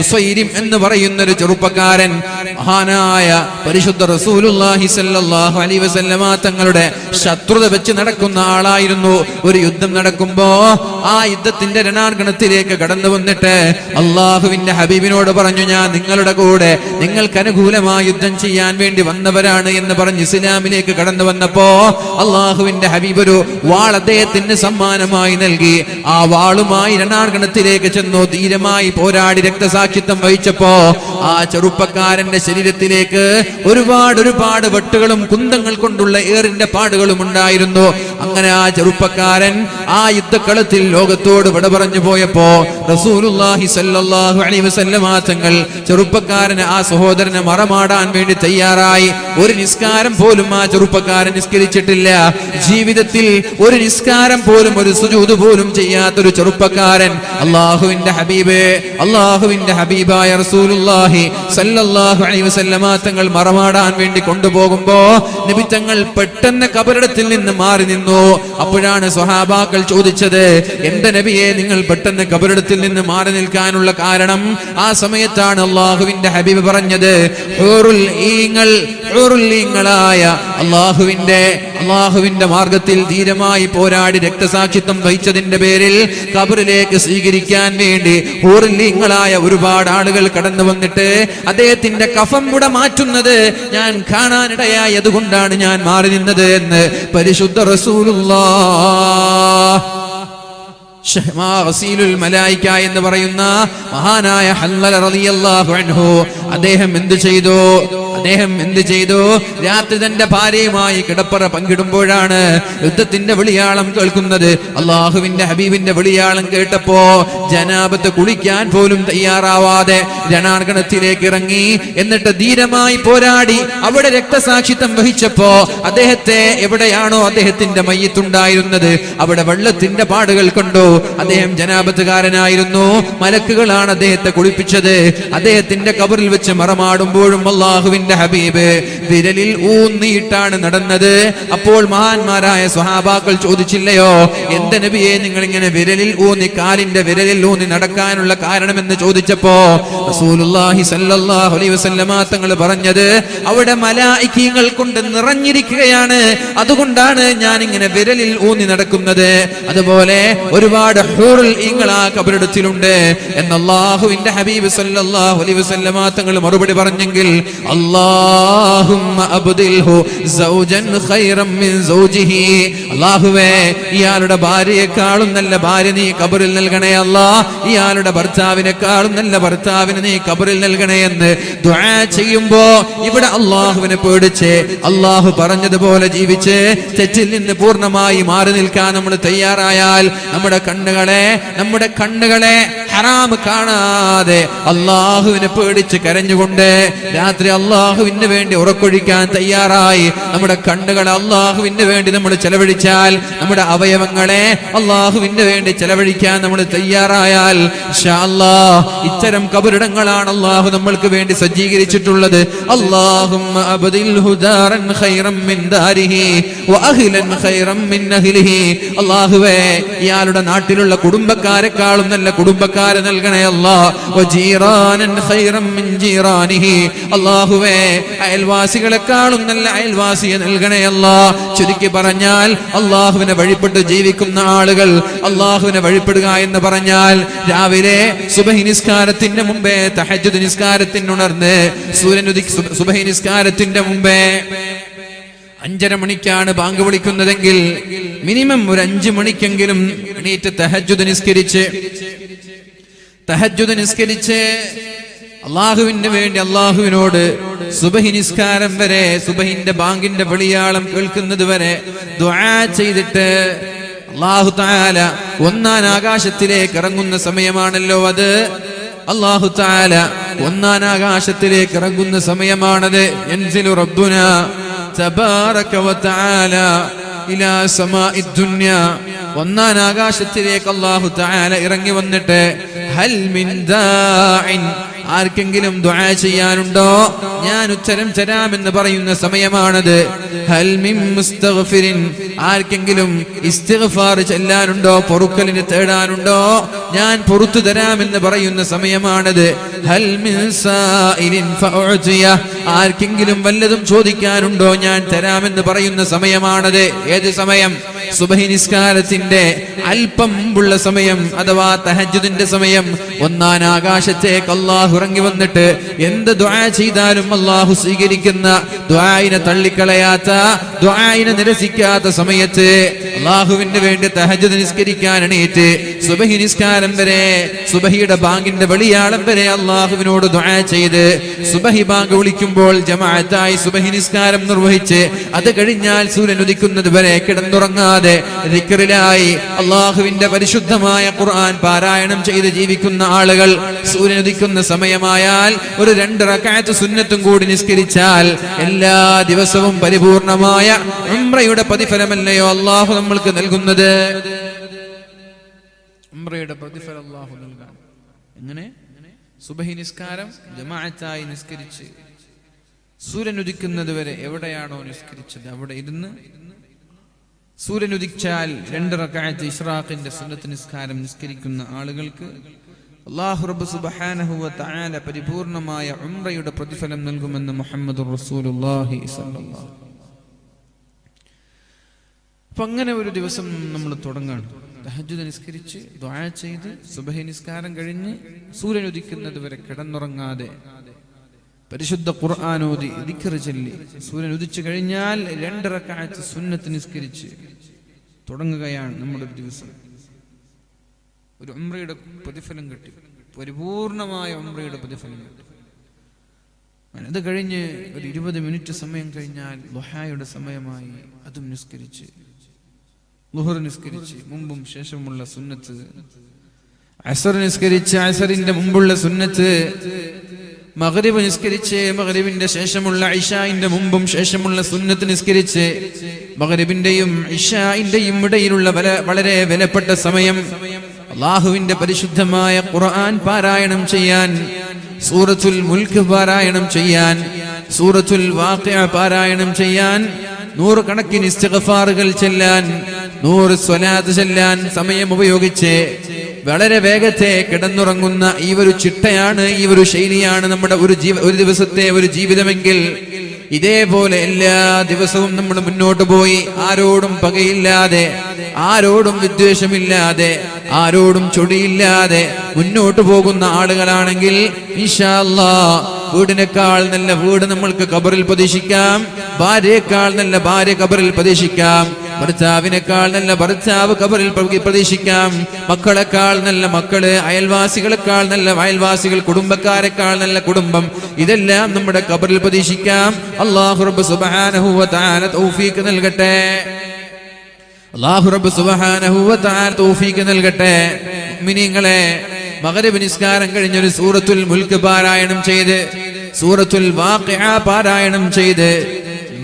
ഉസൈരിം എന്ന് പറയുന്ന ഒരു ചെറുപ്പക്കാരൻ മഹാനായ പരിശുദ്ധ റസൂലുള്ളാഹി സ്വല്ലല്ലാഹു അലൈഹി വസല്ലമ തങ്ങളുടെ ശത്രുത വെച്ച് നടക്കുന്ന ആളായിരുന്നു. ഒരു യുദ്ധം നടക്കുമ്പോ ആ യുദ്ധത്തിന്റെ രണാങ്കണത്തിലേക്ക് കടന്നു വന്നിട്ട് അള്ളാഹുവിന്റെ ഹബീബിനോട് പറഞ്ഞു, ഞാൻ നിങ്ങളുടെ കൂടെ നിങ്ങൾക്ക് അനുകൂലമായി യുദ്ധം ചെയ്യാൻ വേണ്ടി വന്നവരാണ് എന്ന് പറഞ്ഞ് ഇസ്ലാമിലേക്ക് കടന്നു വന്നപ്പോ അള്ളാഹുവിന്റെ ഹബീബ് ഒരു വാൾ അദ്ദേഹത്തിന് സമ്മാനമായി നൽകി. ആ വാളുമായി രണാങ്കണത്തിലേക്ക് ചെന്നു. ധീരമായി പോരാടി രക്തസാക്ഷിത്വം വഹിച്ചപ്പോ ആ ചെറുപ്പക്കാരന്റെ ശരീരത്തിലേക്ക് ഒരുപാട് വെട്ടുകളും കുന്തങ്ങൾ കൊണ്ടുള്ള ഏറിന്റെ പാടുകളും ഉണ്ടായിരുന്നു. അങ്ങനെ ആ ചെറുപ്പക്കാരൻ ആ യുദ്ധക്കളത്തിൽ ലോകത്തോട് വിട പറഞ്ഞു പോയപ്പോ റസൂലുള്ളാഹി സ്വല്ലല്ലാഹു അലൈഹി വസല്ലമ തങ്ങൾ ചെറുപ്പക്കാരന് ആ സഹോദരനെ മറമാടാൻ വേണ്ടി തയ്യാറായി. ഒരു നിസ്കാരം പോലും ആ ചെറുപ്പക്കാരൻ നിസ്കരിച്ചിട്ടില്ല. ജീവിതത്തിൽ ഒരു നിസ്കാരം പോലും, ഒരു സുജൂദ് പോലും ചെയ്യാത്തൊരു ചെറുപ്പക്കാരൻ അള്ളാഹുവിന്റെ ഹബീബായ റസൂലുള്ളാഹി സ്വല്ലല്ലാഹു അലൈഹി വസല്ലമ തങ്ങൾ മറമാടാൻ വേണ്ടി കൊണ്ടുപോകുമ്പോ നബി തങ്ങൾ പെട്ടെന്ന് ഖബറിടത്തിൽ നിന്ന് മാറി നിന്നു. അപ്പോഴാണ് സ്വഹാബാക്കൾ ചോദിച്ചത്, എന്റെ നബിയെ നിങ്ങൾ പെട്ടെന്ന് ഖബറിടത്തിൽ നിന്ന് മാറി നിൽക്കാനുള്ള കാരണം? ആ സമയത്താണ് അള്ളാഹുവിന്റെ ഹബീബ് പറഞ്ഞത്, ഹൂറുൽ ഈങ്ങളായ അള്ളാഹുവിന്റെ മാർഗത്തിൽ ധീരമായി പോരാടി രക്തസാക്ഷിത്വം വഹിച്ചതിന്റെ പേരിൽ ഖബറിലേക്ക് സ്വീകരിക്കാൻ വേണ്ടി ഹൂറുൽ ഈങ്ങളായ ഒരുപാട് ആളുകൾ കടന്നു വന്നിട്ട് അദ്ദേഹത്തിന്റെ കഫം കൂടെ മാറ്റുന്നത് ഞാൻ കാണാനിടയായി. അതുകൊണ്ടാണ് ഞാൻ മാറി നിന്നത് എന്ന് പരിശുദ്ധ റസൂലുള്ളാഹ്. ഗസീലുൽ മലായിക എന്ന് പറയുന്ന മഹാനായ ഹല്ലല റളിയല്ലാഹു അൻഹു അദ്ദേഹം എന്ത് ചെയ്തു? രാത്രി തന്റെ ഭാര്യയുമായി കിടപ്പറ പങ്കിടുമ്പോഴാണ് യുദ്ധത്തിന്റെ വിളിയാളം കേൾക്കുന്നത്. അള്ളാഹുവിന്റെ ഹബീബിന്റെ വിളിയാളം കേട്ടപ്പോ ജനാബത്ത് കുളിക്കാൻ പോലും തയ്യാറാവാതെ രണാങ്കണത്തിലേക്ക് ഇറങ്ങി. എന്നിട്ട് ധീരമായി പോരാടി അവിടെ രക്തസാക്ഷിത്വം വഹിച്ചപ്പോ അദ്ദേഹത്തെ എവിടെയാണോ അദ്ദേഹത്തിന്റെ മയ്യിത്തുണ്ടായിരുന്നത് അവിടെ വെള്ളത്തിന്റെ പാടുകൾ കണ്ടു. അദ്ദേഹം ജനാബത്തുകാരനായിരുന്നു. മലക്കുകളാണ് അദ്ദേഹത്തെ കുളിപ്പിച്ചത്. അദ്ദേഹത്തിന്റെ ഖബറിൽ വെച്ച് മറമാടുമ്പോഴും അള്ളാഹുവിന്റെ ഹബീബ് വിരലിൽ ഊന്നിയിട്ടാണ് നടന്നത്. അപ്പോൾ മഹാന്മാരായ സ്വഹാബാക്കൾ ചോദിച്ചില്ലയോ, എന്റെ നബിയെ നിങ്ങൾ ഇങ്ങനെ വിരലിൽ ഊന്നി, കാലിന്റെ വിരലിൽ ഊന്നി നടക്കാനുള്ള കാരണമെന്ന് ചോദിച്ചപ്പോ റസൂലുള്ളാഹി സ്വല്ലല്ലാഹു അലൈഹി വസല്ലമ തങ്ങൾ പറഞ്ഞത്, അവിടെ മലായികകൾ കൊണ്ട് നിറഞ്ഞിരിക്കുകയാണ്, അതുകൊണ്ടാണ് ഞാൻ ഇങ്ങനെ വിരലിൽ ഊന്നി നടക്കുന്നത്. അതുപോലെ ഒരുപാട് ഹൂറുൽ ഈങ്ങളാ ഖബറിടത്തിലുണ്ട് എന്ന് അല്ലാഹുവിന്റെ ഹബീബ് സ്വല്ലല്ലാഹു അലൈഹി വസല്ലമ തങ്ങൾ മറുപടി പറഞ്ഞെങ്കിൽ, അല്ലാഹുമ്മ അബ്ദിൽഹു സൗജൻ ഖൈറൻ മിൻ സൗജിഹി, അല്ലാഹുവേ ഇയാളുടെ ഭാര്യയെക്കാളും നല്ല ഭാര്യ നീ ഖബറിൽ നൽകണേ അല്ലാഹ്, ഇയാളുടെ ഭർത്താവിനെക്കാളും നല്ല ഭർത്താവിനെ നീ ഖബറിൽ നൽകണേ എന്ന് ദുആ ചെയ്യുമ്പോ ഇവിടെ അല്ലാഹുവിനെ പേടിച്ച് അല്ലാഹു പറഞ്ഞതുപോലെ ജീവിച്ച് തെറ്റിൽ നിന്ന് പൂർണ്ണമായി മാറി നിൽക്കാൻ നമ്മൾ തയ്യാറായാൽ നമ്മുടെ കണ്ണുകളെ ഹറാം കാണാതെ അല്ലാഹുവിനെ പേടിച്ച് കരഞ്ഞുകൊണ്ട് രാത്രി അല്ലാഹുവിന് വേണ്ടി ഉറക്കൊഴിക്കാൻ തയ്യാറായി നമ്മുടെ കണ്ണുകളെ അല്ലാഹുവിന് വേണ്ടി നമ്മൾ ചെലവഴിച്ചാൽ, നമ്മുടെ അവയവങ്ങളെ അല്ലാഹുവിന് വേണ്ടി ചെലവഴിക്കാൻ നമ്മൾ തയ്യാറായാൽ ഇൻഷാ അല്ലാഹ് ഇത്തരം ഖബറിടങ്ങളാണ് അല്ലാഹു നമ്മൾക്ക് വേണ്ടി സജ്ജീകരിച്ചിട്ടുള്ളത്. അല്ലാഹുമ്മ അബ്ദിൽഹു ദാറൻ ഖൈറൻ മിൻ ദാരിഹി വഅഹ്ലൻ ഖൈറൻ മിൻ അഹ്ലിഹി, അല്ലാഹുവേ ഇയാളുടെ നാട്ടിലുള്ള കുടുംബക്കാരെക്കാളും നല്ല കുടുംബക്കാരെ നൽകണേ അല്ലാഹ്. വജീറാനൻ ഖൈറൻ മിൻ ജീറാനിഹി, അല്ലാഹുവേ അയൽവാസികളെക്കാളും നല്ല അയൽവാസിയെ നൽകണേ അല്ലാഹ്. ചുരുക്കി പറഞ്ഞാൽ അല്ലാഹുവിനെ വഴിപ്പെട്ട് ജീവിക്കുന്ന ആളുകൾ, അല്ലാഹുവിനെ വഴിപ്പെടുക എന്ന് പറഞ്ഞാൽ രാവിലെ സുബഹി നിസ്കാരത്തിന്റെ മുമ്പേ തഹജ്ജുദ് നിസ്കാരത്തിന് ഉണർന്ന് സുബഹി നിസ്കാരത്തിന്റെ മുമ്പേ 5:30 മണിക്കാണ് ബാങ്ക് വിളിക്കുന്നതെങ്കിൽ മിനിമം ഒരു 5 മണിക്കെങ്കിലും എണീറ്റ് തഹജ്ജുദ് നിസ്കരിച്ച് അള്ളാഹുവിന് വേണ്ടി അള്ളാഹുവിനോട് സുബഹി നിസ്കാരം വരെ, സുബഹിന്റെ ബാങ്കിന്റെ വിളിയാളം കേൾക്കുന്നത് വരെ ദുആ ചെയ്തിട്ട് അല്ലാഹു തആല ഒന്നാം ആകാശത്തിലേക്ക് ഇറങ്ങുന്ന സമയമാണല്ലോ അത്. അല്ലാഹു തആല ഒന്നാം ആകാശത്തിലേക്ക് ഇറങ്ങുന്ന സമയമാണത്. യൻസിലു റബ്ബുനാ തബാറക വതആല ഇലാ സമാഇ ദുനിയ, ഒന്നാം ആകാശത്തിലേക്ക് അല്ലാഹു തആല ഇറങ്ങി വന്നിട്ട് ഹൽ മിൻ ദാഇൻ, ആർക്കെങ്കിലും ദുആ ചെയ്യാനുണ്ടോ? ഞാൻ ഉത്തരം തരാമെന്ന് പറയുന്ന സമയമാണത്. ഹൽ മിൻ മുസ്തഗ്ഫിരിൻ, ആർക്കെങ്കിലും ഇസ്തിഗ്ഫാർ ചെല്ലാനുണ്ടോ, പൊറുക്കലിന് തേടാനുണ്ടോ? ഞാൻ പൊറുത്തു തരാമെന്ന് പറയുന്ന സമയമാണത്. ഹൽ മിൻ സായിലിൻ ഫഉതിയ, ആർക്കെങ്കിലും വല്ലതും ചോദിക്കാനുണ്ടോ, ഞാൻ തരാമെന്ന് പറയുന്ന സമയമാണത്. ഏത് സമയം? സുബ്ഹി നിസ്കാരത്തിന്റെ അല്പം മുമ്പുള്ള സമയം, അഥവാ തഹജ്ജുദിന്റെ സമയം. ഒന്നാം ആകാശത്തേക്ക് അല്ലാഹു ഇറങ്ങി വന്നിട്ട് എന്ത് ദുആ ചെയ്താലും അല്ലാഹു സ്വീകരിക്കുന്ന, ദുആയിനെ തള്ളിക്കളയാത്ത, ദുആയിനെ നിരസിക്കാത്ത സമയത്ത് അല്ലാഹുവിന് വേണ്ടി തഹജ്ജുദ് നിസ്കരിക്കാൻ എണീറ്റ് സുബ്ഹി നിസ്കാരം വരെ, സുബ്ഹിയുടെ ബാങ്കിന്റെ വെളിയാളം വരെ അല്ലാഹുവിനോട് ദുആ ചെയ്ത് സുബ്ഹി ബാങ്ക് വിളിക്കുമ്പോൾ ജമാഅത്തായി സുബ്ഹി നിസ്കാരം നിർവഹിച്ച് അത് കഴിഞ്ഞാൽ സൂര്യൻ ഉദിക്കുന്നത് വരെ കിടന്നുറങ്ങാതെ ദിക്റിലായി അല്ലാഹുവിന്റെ പരിശുദ്ധമായ ഖുർആൻ പാരായണം ചെയ്ത് ജീവിക്കുന്ന ആളുകൾ സൂര്യൻ ഉദിക്കുന്ന സമയമായാൽ ഒരു 2 റക്അത്ത് സുന്നത്തും കൂടി നിസ്കരിച്ചാൽ എല്ലാ ദിവസവും പരിപൂർണമായ ഉംറയുടെ പ്രതിഫലമല്ലയോ അല്ലാഹു നമ്മൾക്ക് നൽകുന്നത്? ഉംറയുടെ പ്രതിഫലം അല്ലാഹു നൽകാൻ എങ്ങനെ? സുബ്ഹി നിസ്കാരം ജമാഅത്തായി നിസ്കരിച്ച് സൂര്യൻ ഉദിക്കുന്നത് വരെ എവിടെയാണോ നിസ്കരിച്ചത് അവിടെ ഇരുന്ന് സൂര്യൻ ഉദിച്ചാൽ 2 റക്അത്ത് ഇശ്റാഖിന്റെ സുന്നത്ത് നിസ്കാരം നിസ്കരിക്കുന്ന ആളുകൾക്ക് അല്ലാഹു റബ്ബ് സുബ്ഹാനഹു വ തആല പരിപൂർണമായ ഉംറയുടെ പ്രതിഫലം നൽകുമെന്ന് മുഹമ്മദുർ റസൂലുള്ളാഹി സ്വല്ലല്ലാഹു. അപ്പൊ അങ്ങനെ ഒരു ദിവസം നമ്മൾ തുടങ്ങാണ്. തഹജ്ജുദ് നിസ്കരിച്ച് ദുആ ചെയ്ത് സുബ്ഹി നിസ്കാരം കഴിഞ്ഞ് സൂര്യൻ ഉദിക്കുന്നത് വരെ കിടന്നുറങ്ങാതെ പരിശുദ്ധ ഖുർആൻ ഓതി ദിക്ർ ചൊല്ലി സൂര്യൻ ഉദിച്ചു കഴിഞ്ഞാൽ 2 റക്അത്ത് സുന്നത്ത് നിസ്കരിച്ച് തുടങ്ങുകയാണ് നമ്മുടെ ഒരു ദിവസം. ഒരു ഉംറയുടെ പ്രതിഫലം കിട്ടി, പരിപൂർണമായ ഉംറയുടെ പ്രതിഫലം കിട്ടി. അത് കഴിഞ്ഞ് ഒരു 20 മിനിറ്റ് സമയം കഴിഞ്ഞാൽ ദുഹായുടെ സമയമായി. അതും നിസ്കരിച്ച് ളുഹർ നിസ്കരിച്ച് മുമ്പും ശേഷമുള്ള സുന്നത്ത്, അസ്ർ നിസ്കരിച്ച് അസ്റിന്റെ മുമ്പുള്ള സുന്നത്ത്, മഗ്രിബ് നിസ്കരിച്ച് മഗ്രിബിന്റെ ശേഷമുള്ള ഇശാഇന്റെ മുമ്പും ശേഷമുള്ള സുന്നത്ത് നിസ്കരിച്ച് മഗ്രിബിന്റെയും ഇശാഇന്റെയും ഇടയിലുള്ള വളരെ വിലപ്പെട്ട സമയം അല്ലാഹുവിന്റെ പരിശുദ്ധമായ ഖുർആൻ പാരായണം ചെയ്യാൻ, സൂറത്തുൽ മുൽക്ക് പാരായണം ചെയ്യാൻ, സൂറത്തുൽ വാഖിഅ പാരായണം ചെയ്യാൻ, 100 കണക്കിന് ഇസ്തിഗ്ഫാറുകൾ ചെല്ലാൻ, 100 സ്വലാത്ത് ചെല്ലാൻ സമയം ഉപയോഗിച്ച് വളരെ വേഗത്തെ കിടന്നുറങ്ങുന്ന ഈ ഒരു ചിട്ടയാണ്, ഈ ഒരു ശൈലിയാണ് നമ്മുടെ ഒരു ദിവസത്തെ ഒരു ജീവിതമെങ്കിൽ ഇതേപോലെ എല്ലാ ദിവസവും നമ്മൾ മുന്നോട്ട് പോയി ആരോടും പകയില്ലാതെ, ആരോടും വിദ്വേഷമില്ലാതെ, ആരോടും ചൊടിയില്ലാതെ മുന്നോട്ട് പോകുന്ന ആളുകളാണെങ്കിൽ ഇൻഷാ അല്ലാഹ് വീടിനേക്കാൾ നല്ല വീട് നമ്മൾക്ക് ഖബറിൽ പ്രതീക്ഷിക്കാം, ഭാര്യയേക്കാൾ നല്ല ഭാര്യ ഖബറിൽ പ്രതീക്ഷിക്കാം, ഭർത്താവിനേക്കാൾ നല്ല ഭർത്താവ് ഖബറിൽ പ്രതീക്ഷിക്കാം, മക്കളെക്കാൾ നല്ല മക്കള്, അയൽവാസികളെക്കാൾ നല്ല അയൽവാസികൾ, കുടുംബക്കാരെക്കാൾ നല്ല കുടുംബം, ഇതെല്ലാം നമ്മുടെ ഖബറിൽ പ്രതീക്ഷിക്കാം. അല്ലാഹു റബ്ബ് സുബ്ഹാനഹു വ തആല തൗഫീഖ് നൽകട്ടെ. അല്ലാഹു റബ്ബ് സുബ്ഹാനഹു വ തആല തൗഫീഖ് നൽകട്ടെ. മുഅ്മിനീങ്ങളെ, മഗ്രിബ് നിസ്കാരം കഴിഞ്ഞൊരു സൂറത്തുൽ മുൽക്ക് പാരായണം ചെയ്ത് സൂറത്തുൽ വാഖിഅ പാരായണം ചെയ്ത്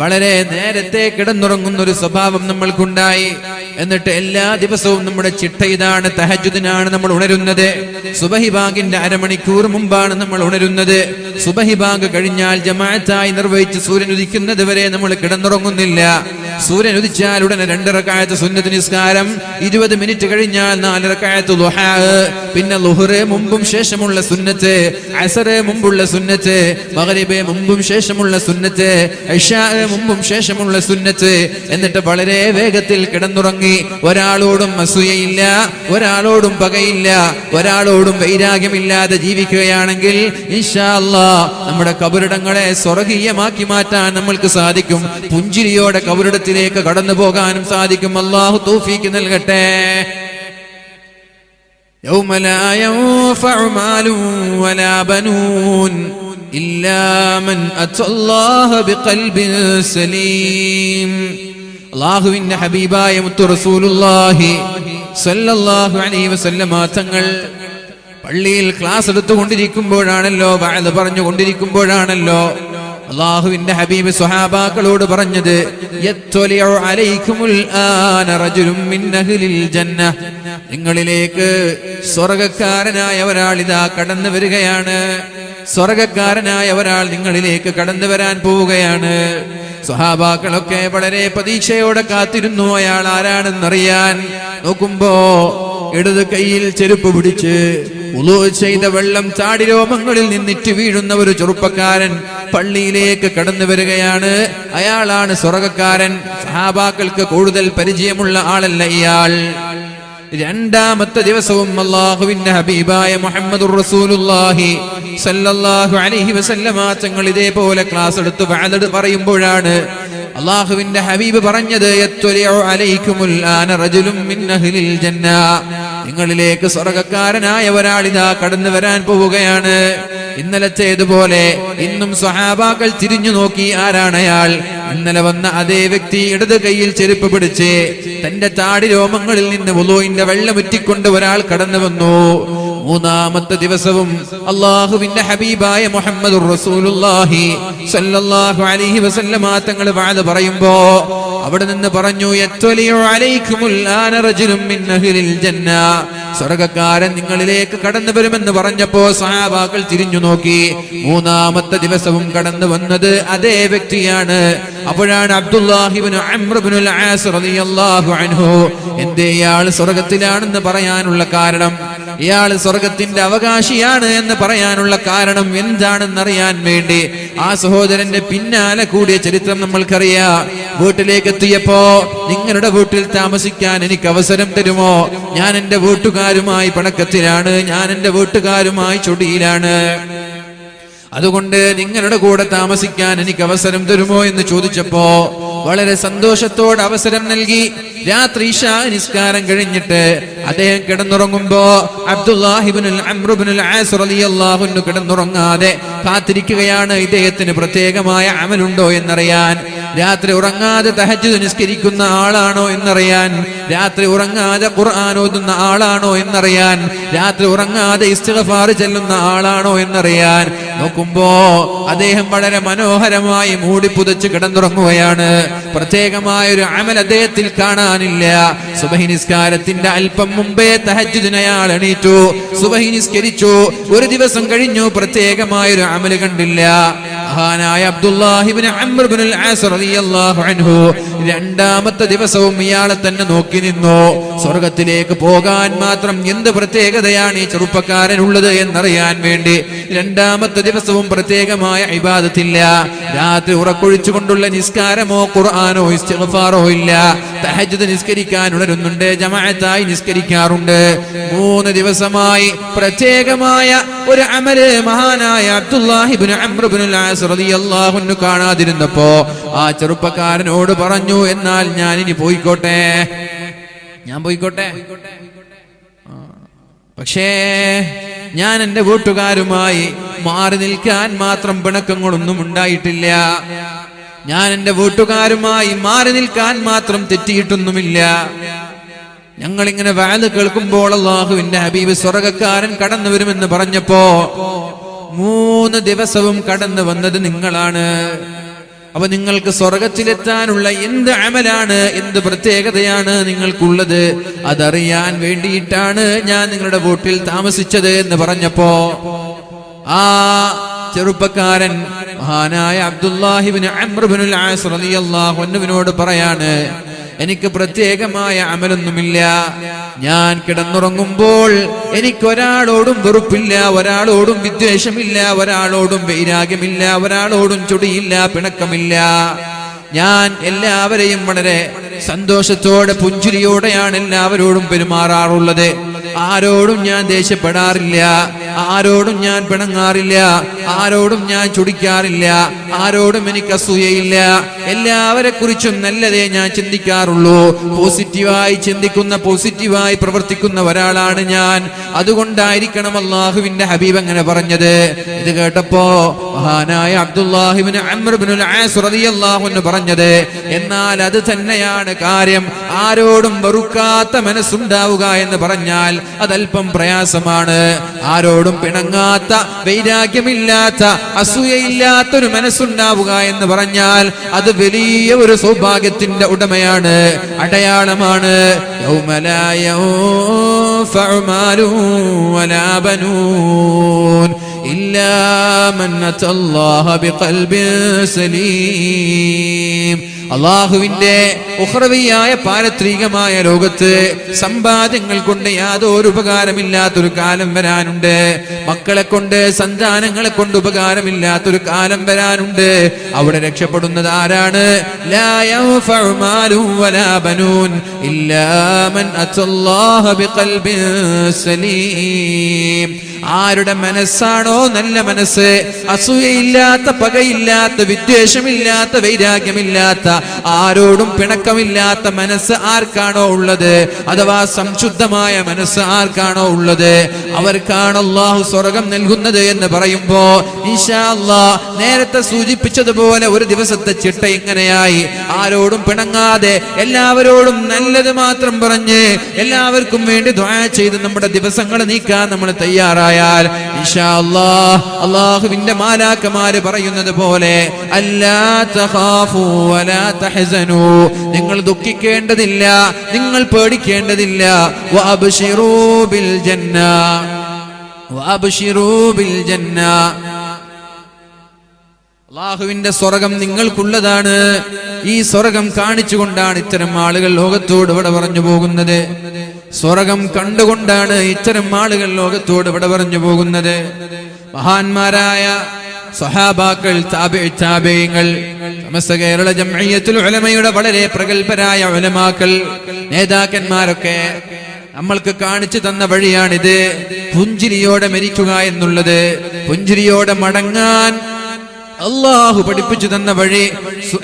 വളരെ നേരത്തെ കിടന്നുറങ്ങുന്ന ഒരു സ്വഭാവം നമ്മൾക്കുണ്ടായി. എന്നിട്ട് എല്ലാ ദിവസവും നമ്മുടെ ചിട്ട ഇതാണ്. തഹജ്ജുദിനാണ് നമ്മൾ ഉണരുന്നത്. സുബഹി ബാങ്കിന്റെ അരമണിക്കൂർ മുമ്പാണ് നമ്മൾ ഉണരുന്നത്. സുബഹി ബാങ്ക് കഴിഞ്ഞാൽ ജമാഅത്തായി നിർവഹിച്ച് സൂര്യൻ ഉദിക്കുന്നത് വരെ നമ്മൾ കിടന്നുറങ്ങുന്നില്ല. സൂര്യൻ ഉദിച്ചാൽ ഉടനെ 2 റക്അത്ത് സുന്നത്ത് നിസ്കാരം, 20 മിനിറ്റ് കഴിഞ്ഞാൽ 4 റക്അത്ത് ദുഹാ, പിന്നെ ളുഹർ മുമ്പും ശേഷമുള്ള സുന്നത്ത്, അസ്ർ മുമ്പുള്ള സുന്നത്ത്, മഗ്രിബ് മുമ്പും ശേഷമുള്ള സുന്നത്ത്, ഇശാ മുമ്പും ശേഷമുള്ള സുന്നത്ത്. എന്നിട്ട് വളരെ വേഗത്തിൽ കിടന്നുറങ്ങി. ഒരാളോടും അസൂയയില്ല, ഒരാളോടും പകയില്ല, ഒരാളോടും വൈരാഗ്യമില്ലാതെ ജീവിക്കുകയാണെങ്കിൽ ഇൻഷാ അല്ലാഹ് നമ്മുടെ ഖബറിടങ്ങളെ സ്വർഗീയമാക്കി മാറ്റാൻ നമ്മൾക്ക് സാധിക്കും. പുഞ്ചിരിയോടെ ഖബറിടത്തിലേക്ക് കടന്നു പോകാനും സാധിക്കും. അല്ലാഹു തൗഫീഖ് നൽകട്ടെ. യൗമ ലാ യൻഫഉ മാലു വലാ ബനൂൻ ഇല്ലാ മൻ അത്തല്ലാഹ ബിഖൽബിൻ സലീം. അല്ലാഹുവിന്റെ ഹബീബായ മുത്തു റസൂലുള്ളാഹി സ്വല്ലല്ലാഹു അലൈഹി വസല്ലമ തങ്ങൾ പള്ളിയിൽ ക്ലാസ് എടുത്തുകൊണ്ടിരിക്കുമ്പോഴാണല്ലോ, വഅദ് പറഞ്ഞുകൊണ്ടിരിക്കുമ്പോഴാണല്ലോ അല്ലാഹുവിന്റെ ഹബീബ് സ്വഹാബാക്കളോട് പറഞ്ഞത്, യത്വലിഉ അലൈക്കുമുൽ ആന റജുലുൻ മിൻ അഹ്ലിൽ ജന്ന. നിങ്ങളിലേക്ക് സ്വർഗക്കാരനായ ഒരാൾ ഇതാ കടന്നു വരികയാണ്. സ്വർഗക്കാരനായ ഒരാൾ നിങ്ങളിലേക്ക് കടന്നു വരാൻ പോവുകയാണ്. സ്വഹാബാക്കളൊക്കെ വളരെ പ്രതീക്ഷയോടെ കാത്തിരുന്നു അയാൾ ആരാണെന്നറിയാൻ. നോക്കുമ്പോ ഇടത് കൈയിൽ ചെരുപ്പ് പിടിച്ച് വുളൂ ചെയ്ത വെള്ളം ചാടിരോമങ്ങളിൽ നിന്നിട്ട് വീഴുന്ന ഒരു ചെറുപ്പക്കാരൻ പള്ളിയിലേക്ക് കടന്നു വരികയാണ്. അയാളാണ് സ്വർഗക്കാരൻ. സഹാബാക്കൾക്ക് കൂടുതൽ പരിചയമുള്ള ആളല്ല ഇയാൾ. രണ്ടാമത്തെ ദിവസവും അല്ലാഹുവിന്റെ ഹബീബായ മുഹമ്മദുർ റസൂലുള്ളാഹി സല്ലല്ലാഹു അലൈഹി വസല്ലമ തങ്ങൾ ഇതേപോലെ ക്ലാസ് എടുത്ത് വഅദ് പറയുമ്പോഴാണ് അല്ലാഹുവിന്റെ ഹബീബ് പറഞ്ഞത്, യത്വലിഉ അലൈക്കുമുൽ ആന റജുലുൻ മിൻ അഹ്ലിൽ ജന്ന. നിങ്ങളിലേക്ക് സ്വർഗ്ഗക്കാരനായ ഒരാൾ ഇതാ കടന്നു വരാൻ പോവുകയാണ്. ഇന്നലത്തേതുപോലെ ഇന്നും സ്വഹാബാക്കൾ തിരിഞ്ഞു നോക്കി, ആരാണ് അയാൾ? ഇന്നലെ വന്ന അതേ വ്യക്തി ഇടത് കൈയിൽ ചെരുപ്പ് പിടിച്ച് തന്റെ താടി രോമങ്ങളിൽ നിന്ന് വുളൂഇന്റെ വെള്ളമുറ്റിക്കൊണ്ട് ഒരാൾ കടന്നു വന്നു. മൂന്നാമത്തെ ദിവസവും അല്ലാഹുവിന്റെ ഹബീബായ മുഹമ്മദുർ റസൂലുള്ളാഹി സല്ലല്ലാഹു അലൈഹി വസല്ലമ തങ്ങൾ വഅദ് പറയുമ്പോ അവിടെ നിന്ന് പറഞ്ഞു, യത്വലിഉ അലൈക്കുമുൽ ആന റജുലുൻ മിൻ അഹ്ലിൽ ജന്ന. സ്വർഗ്ഗക്കാരൻ നിങ്ങളിലേക്ക് കടന്നു വരുമെന്ന് പറഞ്ഞപ്പോ സഹാബാക്കൾ തിരിഞ്ഞു നോക്കി. മൂന്നാമത്തെ ദിവസവും കടന്നു വന്നത് അതേ വ്യക്തിയാണ്. അപ്പോഴാണ് അബ്ദുല്ലാഹി ഇബ്നു അംർ ഇബ്നുൽ ആസ് റളിയല്ലാഹു അൻഹു എന്തേ ഇയാൾ സ്വർഗ്ഗത്തിലാണെന്ന് പറയാനുള്ള കാരണം, ഇയാൾ സ്വർഗത്തിന്റെ അവകാശിയാണ് എന്ന് പറയാനുള്ള കാരണം എന്താണെന്നറിയാൻ വേണ്ടി ആ സഹോദരന്റെ പിന്നാലെ കൂടിയ ചരിത്രം നമ്മൾക്കറിയാം. വീട്ടിലേക്ക് എത്തിയപ്പോ, നിങ്ങളുടെ വീട്ടിൽ താമസിക്കാൻ എനിക്ക് അവസരം തരുമോ? ഞാൻ എന്റെ വീട്ടുകാരുമായി പിണക്കത്തിലാണ്, ഞാൻ എന്റെ വീട്ടുകാരുമായി ചൊടിയിലാണ്, അതുകൊണ്ട് നിങ്ങളുടെ കൂടെ താമസിക്കാൻ എനിക്ക് അവസരം തരുമോ എന്ന് ചോദിച്ചപ്പോ വളരെ സന്തോഷത്തോടെ അവസരം നൽകി. രാത്രി ഇശാ നിസ്കാരം കഴിഞ്ഞിട്ട് അദ്ദേഹം കിടന്നുറങ്ങുമ്പോ അബ്ദുല്ലാഹി ഇബ്നുൽ അംർ ഇബ്നുൽ ആസ് റളിയല്ലാഹു അൻഹു കിടന്നുറങ്ങാതെ കാത്തിരിക്കുകയാണ്. ഇദ്ദേഹത്തിന് പ്രത്യേകമായ അമലുണ്ടോ എന്നറിയാൻ, രാത്രി ഉറങ്ങാതെ തഹജ്ജുദ് നിസ്കരിക്കുന്ന ആളാണോ എന്നറിയാൻ, രാത്രി ഉറങ്ങാതെ ഖുർആൻ ഓതുന്ന ആളാണോ എന്നറിയാൻ, രാത്രി ഉറങ്ങാതെ ഇസ്തിഗ്ഫാർ ചൊല്ലുന്ന ആളാണോ എന്നറിയാൻ നോക്കുമ്പോ അദ്ദേഹം വളരെ മനോഹരമായി മൂടി പുതച്ച് കിടന്നുറങ്ങുകയാണ്. പ്രത്യേകമായ ഒരു അമൽ അദ്ദേഹത്തിൽ കാണാനില്ല. സുബഹി നിസ്കാരത്തിന്റെ അല്പം മുമ്പേ തഹജ്ജുദിന് അയാൾ എണീറ്റു, സുബഹി നിസ്കരിച്ചു. ഒരു ദിവസം കഴിഞ്ഞു, പ്രത്യേകമായ ഒരു അമൽ കണ്ടില്ല. മഹാനായ അബ്ദുല്ലാഹി ഇബ്നു അംർ ഇബ്നുൽ ആസ് റളിയല്ലാഹു അൻഹു രണ്ടാമത്തെ ദിവസവും ഇയാളെ തന്നെ നോക്കി നിന്നു. സ്വർഗത്തിലേക്ക് പോകാൻ മാത്രം എന്ത് പ്രത്യേകതയാണ് ഈ ചെറുപ്പക്കാരനുള്ളത് എന്നറിയാൻ വേണ്ടി രണ്ടാമത്തെ ദിവസവും പ്രത്യേകമായ ഇബാദത്തില്ല. രാത്രി ഉറക്കൊഴിച്ചുകൊണ്ടുള്ള നിസ്കാരമോ ഖുർആനോ ഇസ്തിഗ്ഫാറോ ഇല്ല. തഹജ്ജുദ് നിസ്കരിക്കാൻ ഉണരുന്നുണ്ട്, ജമാഅത്തായി നിസ്കരിക്കാറുണ്ട്. 3 ദിവസമായി പ്രത്യേകമായ ഒരു അമല് മഹാനായ അബ്ദുല്ലാഹി ഇബ്നു അംർ ഇബ്നുൽ ആസ് റളിയല്ലാഹു അൻഹു കാണാതിരുന്നപ്പോ ആ ചെറുപ്പക്കാരനോട് പറഞ്ഞു, എന്നാൽ ഞാൻ ഇനി പോയിക്കോട്ടെ, ഞാൻ പോയിക്കോട്ടെ, പക്ഷേ ഞാൻ എന്റെ വീട്ടുകാരുമായി മാറി നിൽക്കാൻ മാത്രം പിണക്കങ്ങളൊന്നും ഉണ്ടായിട്ടില്ല, ഞാൻ എന്റെ വീട്ടുകാരുമായി മാറി നിൽക്കാൻ മാത്രം തെറ്റിയിട്ടൊന്നുമില്ല. ഞങ്ങളിങ്ങനെ വഅദ് കേൾക്കുമ്പോൾ അല്ലാഹുവിന്റെ ഹബീബ് സ്വർഗ്ഗക്കാരൻ കടന്നു വരുമെന്ന് പറഞ്ഞപ്പോ 3 ദിവസവും കടന്നു വന്നത് നിങ്ങളാണ്. അപ്പൊ നിങ്ങൾക്ക് സ്വർഗത്തിലെത്താനുള്ള എന്ത് അമലാണ്, എന്ത് പ്രത്യേകതയാണ് നിങ്ങൾക്കുള്ളത്, അതറിയാൻ വേണ്ടിയിട്ടാണ് ഞാൻ നിങ്ങളുടെ വീട്ടിൽ താമസിച്ചത് എന്ന് പറഞ്ഞപ്പോ ആ ചെറുപ്പക്കാരൻ മഹാനായ അബ്ദുല്ലാഹി ഇബ്നു അംർ ഇബ്നുൽ ആസ് റളിയല്ലാഹു അൻഹുവിനോട് പറയാണ്, എനിക്ക് പ്രത്യേകമായ അമലൊന്നുമില്ല, ഞാൻ കിടന്നുറങ്ങുമ്പോൾ എനിക്കൊരാളോടും വെറുപ്പില്ല, ഒരാളോടും വിദ്വേഷമില്ല, ഒരാളോടും വൈരാഗ്യമില്ല, ഒരാളോടും ചൊടിയില്ല, പിണക്കമില്ല. ഞാൻ എല്ലാവരെയും വളരെ സന്തോഷത്തോടെ പുഞ്ചിരിയോടെയാണ് എല്ലാവരോടും പെരുമാറാറുള്ളത്. ആരോടും ഞാൻ ദേഷ്യപ്പെടാറില്ല, ആരോടും ഞാൻ പിണങ്ങാറില്ല, ആരോടും ഞാൻ ചൊടിക്കാറില്ല, ആരോടും എനിക്ക് അസൂയയില്ല. എല്ലാവരെ കുറിച്ചും നല്ലതേ ഞാൻ ചിന്തിക്കാറുള്ളൂ. പോസിറ്റീവായി ചിന്തിക്കുന്ന, പോസിറ്റീവായി പ്രവർത്തിക്കുന്ന ഒരാളാണ് ഞാൻ. അതുകൊണ്ടായിരിക്കണം അല്ലാഹുവിന്റെ ഹബീബ് അങ്ങനെ പറഞ്ഞത്. ഇത് കേട്ടപ്പോ മഹാനായ അബ്ദുല്ലാഹി ഇബ്നു അംർ ഇബ്നുൽ ആസ് റളിയല്ലാഹു അൻഹു പറഞ്ഞത്. എന്നാൽ അത് തന്നെയാണ് കാര്യം. ആരോടും വെറുക്കാത്ത മനസ്സുണ്ടാവുക എന്ന് പറഞ്ഞാൽ അതല്പം പ്രയാസമാണ്. ആരോടും പിണങ്ങാത്ത, വൈരാഗ്യമില്ലാത്ത, അസൂയയില്ലാത്തൊരു മനസ്സുണ്ടാവുക എന്ന് പറഞ്ഞാൽ അത് വലിയ ഒരു സൗഭാഗ്യത്തിന്റെ ഉടമയാണ്, അടയാളമാണ്. യൗമ ലാ യൻഫഉ മാലുൻ വലാ ബനൂൻ ഇല്ലാ മൻ അത്തല്ലാഹ ബിഖൽബിൻ സലീം. അള്ളാഹുവിന്റെ ഉഖ്റവിയായ പാരത്രികമായ ലോകത്ത് സമ്പാദ്യങ്ങൾ കൊണ്ട് യാതൊരു ഉപകാരമില്ലാത്തൊരു കാലം വരാനുണ്ട്. മക്കളെ കൊണ്ട്, സന്താനങ്ങളെ കൊണ്ട് ഉപകാരമില്ലാത്തൊരു കാലം വരാനുണ്ട്. അവിടെ രക്ഷപ്പെടുന്നത് ആരാണ്? ലാ യൻഫഉ മാലുൻ വലാ ബനൂൻ ഇല്ലാ മൻ അത്തല്ലാഹ ബിഖൽബിൻ സലീം. ആരുടെ മനസ്സാണോ നല്ല മനസ്സ്, അസൂയയില്ലാത്ത, പകയില്ലാത്ത, വിദ്വേഷമില്ലാത്ത, വൈരാഗ്യമില്ലാത്ത, ആരോടും പിണക്കമില്ലാത്ത മനസ്സ് ആർക്കാണോ ഉള്ളത്, അഥവാ സംശുദ്ധമായ മനസ്സ് ആർക്കാണോ ഉള്ളത്, അവർക്കാണ് അല്ലാഹു സ്വർഗം നൽകുന്നത് എന്ന് പറയുമ്പോ ഇൻഷാ അല്ലാഹ് നേരത്തെ സൂചിപ്പിച്ചതുപോലെ ഒരു ദിവസത്തെ ചിട്ട ഇങ്ങനെയായി. ആരോടും പിണങ്ങാതെ എല്ലാവരോടും നല്ലത് മാത്രം പറഞ്ഞ് എല്ലാവർക്കും വേണ്ടി ദുആ ചെയ്ത് നമ്മുടെ ദിവസങ്ങൾ നീക്കാൻ നമ്മൾ തയ്യാറായി ഇൻഷാ അല്ലാഹ് അല്ലാഹുവിന്റെ മാലാക്കമാര് പറയുന്നത് പോലെ അല്ലാ തഖാഫു വലാ തഹ്സനു, നിങ്ങൾ ദുഃഖിക്കേണ്ടതില്ല, നിങ്ങൾ പേടിക്കേണ്ടതില്ല. വഅബ്ശിറൂ ബിൽ ജന്ന, വഅബ്ശിറൂ ബിൽ ജന്ന. അല്ലാഹുവിന്റെ സ്വർഗം നിങ്ങൾക്കുള്ളതാണ്. ഈ സ്വർഗം കാണിച്ചുകൊണ്ടാണ് ഇത്തരം ആളുകൾ ലോകത്തോട് ഇവിടെ പറഞ്ഞു പോകുന്നത്. സ്വർഗം കണ്ടുകൊണ്ടാണ് ഇത്തരം ആളുകൾ ലോകത്തോട് ഇവിടെ പറഞ്ഞു പോകുന്നത്. മഹാന്മാരായ സഹാബാക്കൾ, താബിഈങ്ങൾ, സമസ്ത കേരള ജംഇയ്യത്തുൽ ഉലമയുടെ വളരെ പ്രഗൽഭരായ ഉലമാക്കൾ, നേതാക്കന്മാരൊക്കെ നമ്മൾക്ക് കാണിച്ചു തന്ന വഴിയാണിത്. പുഞ്ചിരിയോടെ മരിക്കുക എന്നുള്ളത്, പുഞ്ചിരിയോടെ മടങ്ങാൻ അല്ലാഹു പഠിപ്പിച്ചു തന്ന വഴി.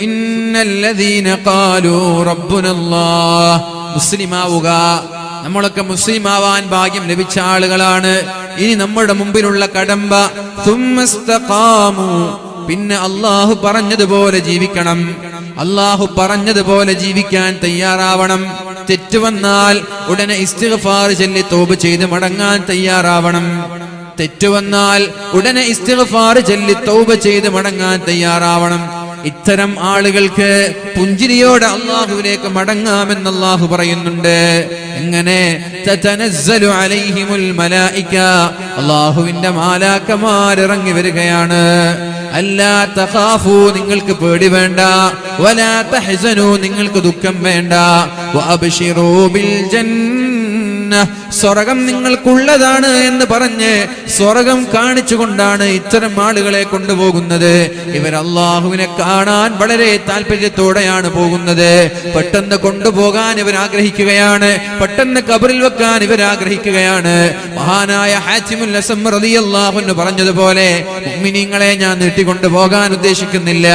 ഇന്നല്ലദീന ഖാലൂ റബ്ബുനല്ലാഹ്, മുസ്ലിമാവുക. നമ്മളൊക്കെ മുസ്ലിമാവാൻ ഭാഗ്യം ലഭിച്ച ആളുകളാണ്. ഇനി നമ്മുടെ മുമ്പിലുള്ള കടമ്പ സുമ്മസ്തഖാമു, പിന്നെ അല്ലാഹു പറഞ്ഞതുപോലെ ജീവിക്കണം. അല്ലാഹു പറഞ്ഞതുപോലെ ജീവിക്കാൻ തയ്യാറാവണം. തെറ്റ് വന്നാൽ ഉടനെ ഇസ്തിഗ്ഫാർ ചൊല്ലി തൗബ ചെയ്ത് മടങ്ങാൻ തയ്യാറാവണം. തെറ്റ് വന്നാൽ ഉടനെ ഇസ്തിഗ്ഫാർ ചൊല്ലി തൗബ ചെയ്ത് മടങ്ങാൻ തയ്യാറാവണം. ഇത്തരം ആളുകൾക്ക് പുഞ്ചിരിയോടെ അല്ലാഹുവിലേക്ക് മടങ്ങാമെന്ന് അല്ലാഹു പറയുന്നുണ്ട്. എങ്ങനെ? തതനസ്സലു അലൈഹിമുൽ മലായിക, അല്ലാഹുവിന്റെ മാലാക്കമാർ ഇറങ്ങി വരികയാണ്. അല്ലാ തഖാഫു, നിങ്ങൾക്ക് പേടി വേണ്ട. വലാ തഹ്സനു, നിങ്ങൾക്ക് ദുഃഖം വേണ്ട. വഅബ്ശിറൂ ബിൽ ജന്ന, സ്വർഗം നിങ്ങൾക്കുള്ളതാണ് എന്ന് പറഞ്ഞ് സ്വർഗം കാണിച്ചുകൊണ്ടാണ് ഇത്തരം ആളുകളെ കൊണ്ടുപോകുന്നത്. ഇവർ അല്ലാഹുവിനെ കാണാൻ വളരെ താല്പര്യത്തോടെയാണ് പോകുന്നത്. പെട്ടെന്ന് കൊണ്ടുപോകാൻ ഇവർ ആഗ്രഹിക്കുകയാണ്, പെട്ടെന്ന് ഖബറിൽ വെക്കാൻ ഇവർ ആഗ്രഹിക്കുകയാണ്. മഹാനായ ഹാത്തിമുൽ അസ്സം റളിയല്ലാഹു അൻഹു പറഞ്ഞതുപോലെ, മുഅ്മിനീങ്ങളെ ഞാൻ നീട്ടിക്കൊണ്ടുപോകാൻ ഉദ്ദേശിക്കുന്നില്ല,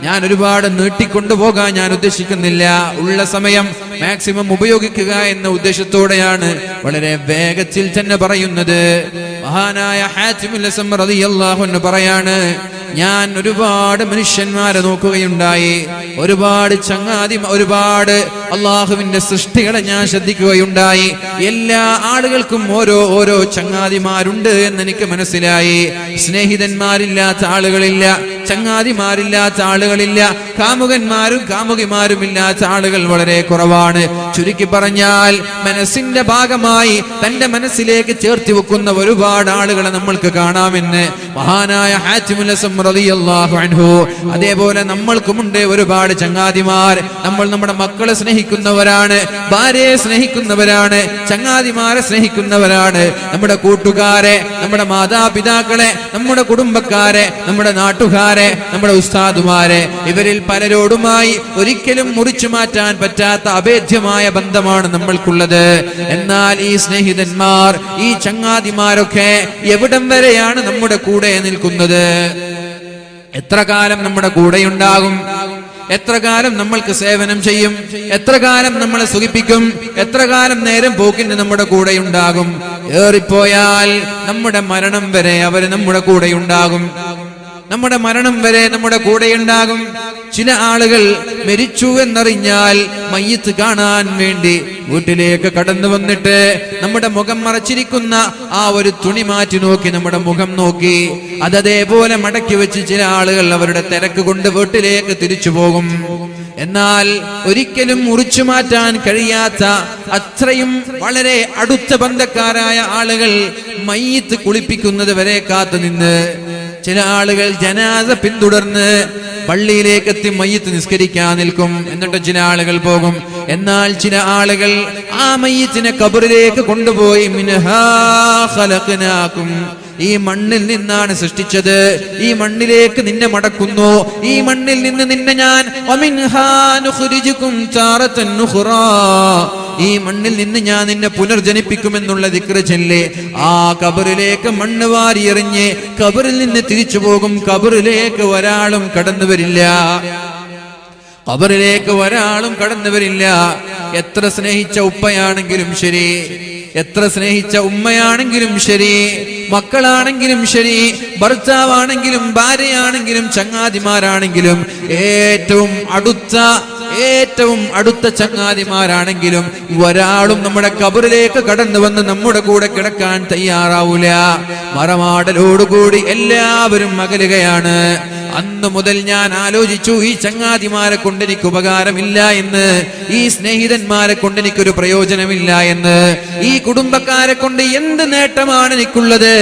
ഞാൻ ഒരുപാട് നീട്ടിക്കൊണ്ടുപോകാൻ ഞാൻ ഉദ്ദേശിക്കുന്നില്ല. ഉള്ള സമയം മാക്സിമം ഉപയോഗിക്കുക എന്ന ഉദ്ദേശത്തോടെയാണ് വളരെ വേഗത്തിൽ തന്നെ പറയുന്നത്. മഹാനായ ഹാത്തിമുൽ അസ്സം റളിയല്ലാഹു അൻഹു പറയാണ്, ഞാൻ ഒരുപാട് മനുഷ്യന്മാരെ നോക്കുകയുണ്ടായി, ഒരുപാട് ഒരുപാട് അള്ളാഹുവിന്റെ സൃഷ്ടികളെ ഞാൻ ശ്രദ്ധിക്കുകയുണ്ടായി. എല്ലാ ആളുകൾക്കും ഓരോ ചങ്ങാതിമാരുണ്ട് എന്ന് എനിക്ക് മനസ്സിലായി. സ്നേഹിതന്മാരില്ലാത്ത ആളുകളില്ല, ചങ്ങാതിമാരില്ലാത്ത ആളുകളില്ല, കാമുകന്മാരും കാമുകിമാരും ഇല്ലാത്ത ആളുകൾ വളരെ കുറവാണ്. ചുരുക്കി പറഞ്ഞാൽ മനസ്സിന്റെ ഭാഗമായി തന്റെ മനസ്സിലേക്ക് ചേർത്തി വെക്കുന്ന ഒരുപാട് ആളുകളെ നമ്മൾക്ക് കാണാമെന്ന് മഹാനായ ഹാത്തിമുൽ അസ്സം റളിയല്ലാഹു അൻഹു. അതേപോലെ നമ്മൾക്കുമുണ്ട് ഒരുപാട് ചങ്ങാതിമാർ. നമ്മൾ നമ്മുടെ മക്കളെ സ്നേഹിക്കുന്നവരാണ്, ഭാര്യയെ സ്നേഹിക്കുന്നവരാണ്, ചങ്ങാതിമാരെ സ്നേഹിക്കുന്നവരാണ്, നമ്മുടെ കൂട്ടുകാരെ, നമ്മുടെ മാതാപിതാക്കളെ, നമ്മുടെ കുടുംബക്കാരെ, നമ്മുടെ നാട്ടുകാരെ, നമ്മുടെ ഉസ്താദുമാരെ, ഇവരിൽ പലരോടുമായി ഒരിക്കലും മുറിച്ചു മാറ്റാൻ പറ്റാത്ത അഭേദ്യമായ ബന്ധമാണ് നമ്മൾക്കുള്ളത്. എന്നാൽ ഈ സ്നേഹിതന്മാർ, ഈ ചങ്ങാതിമാരൊക്കെ എവിടം വരെയാണ് നമ്മുടെ കൂടെ നിൽക്കുന്നത്? എത്ര കാലം നമ്മുടെ കൂടെയുണ്ടാകും? എത്ര കാലം നമ്മൾക്ക് സേവനം ചെയ്യും? എത്ര കാലം നമ്മളെ സുഖിപ്പിക്കും? എത്ര കാലം നേരം പോക്കിന് നമ്മുടെ കൂടെയുണ്ടാകും? ഏറിപ്പോയാൽ നമ്മുടെ മരണം വരെ അവർ നമ്മുടെ കൂടെയുണ്ടാകും. നമ്മുടെ മരണം വരെ നമ്മുടെ കൂടെയുണ്ടാകും. ചില ആളുകൾ മരിച്ചു എന്നറിഞ്ഞാൽ മയ്യിത്ത് കാണാൻ വേണ്ടി വീട്ടിലേക്ക് കടന്നു വന്നിട്ട് നമ്മുടെ മുഖം മറച്ചിരിക്കുന്ന ആ ഒരു തുണി മാറ്റി നോക്കി നമ്മുടെ മുഖം നോക്കി അതേപോലെ മടക്കി വെച്ച് ചില ആളുകൾ അവരുടെ തിരക്ക് കൊണ്ട് വീട്ടിലേക്ക് തിരിച്ചു പോകും. എന്നാൽ ഒരിക്കലും മുറിച്ചു മാറ്റാൻ കഴിയാത്ത അത്രയും വളരെ അടുത്ത ബന്ധക്കാരായ ആളുകൾ മയ്യിത്ത് കുളിപ്പിക്കുന്നത് വരെ കാത്തു നിന്ന് ചില ആളുകൾ ജനാസ പിന്തുടർന്ന് പള്ളിയിലേക്ക് എത്തി മയ്യിത്ത് നിസ്കരിക്കാൻ നിൽക്കും. എന്നിട്ട് ചില ആളുകൾ പോകും. എന്നാൽ ചില ആളുകൾ ആ മയ്യിത്തിനെ ഖബറിലേക്ക് കൊണ്ടുപോയി മിൻഹാ ഖലഖനാകും, ഈ മണ്ണിൽ നിന്നാണ് സൃഷ്ടിച്ചത്, ഈ മണ്ണിലേക്ക് നിന്നെ മടക്കുന്നു, ഈ മണ്ണിൽ നിന്ന് നിന്നെ ഞാൻ വമിൻഹാ നുഖ്രിജുകും താറതൻ നുഖ്റാ, ഈ മണ്ണിൽ നിന്ന് ഞാൻ നിന്നെ പുനർജനിപ്പിക്കുമെന്നുള്ള ദിക്ർ ചൊല്ലി ആ ഖബറിലേക്ക് മണ്ണ് വാരി എറിഞ്ഞ് ഖബറിൽ നിന്ന് തിരിച്ചു പോകും. ഖബറിലേക്ക് ഒരാളും കടന്നു വരില്ല. ഖബറിലേക്ക് ഒരാളും കടന്നു വരില്ല. എത്ര സ്നേഹിച്ച ഉപ്പയാണെങ്കിലും ശരി, എത്ര സ്നേഹിച്ച ഉമ്മയാണെങ്കിലും ശരി, മക്കളാണെങ്കിലും ശരി, ഭർത്താവാണെങ്കിലും ഭാര്യയാണെങ്കിലും ചങ്ങാതിമാരാണെങ്കിലും ഏറ്റവും അടുത്ത ചങ്ങാതിമാരാണെങ്കിലും ഒരാളും നമ്മുടെ ഖബറിലേക്ക് കടന്നു വന്ന് നമ്മുടെ കൂടെ കിടക്കാൻ തയ്യാറാവൂല. മറമാടലോടുകൂടി എല്ലാവരും അകലുകയാണ്. അന്ന് മുതൽ ഞാൻ ആലോചിച്ചു, ഈ ചങ്ങാതിമാരെ കൊണ്ട് എനിക്ക് ഉപകാരമില്ല എന്ന്, ഈ സ്നേഹിതന്മാരെ കൊണ്ട് എനിക്കൊരു പ്രയോജനമില്ല എന്ന്, ഈ കുടുംബക്കാരെ കൊണ്ട് എന്ത് നേട്ടമാണ് എനിക്കുള്ളത്?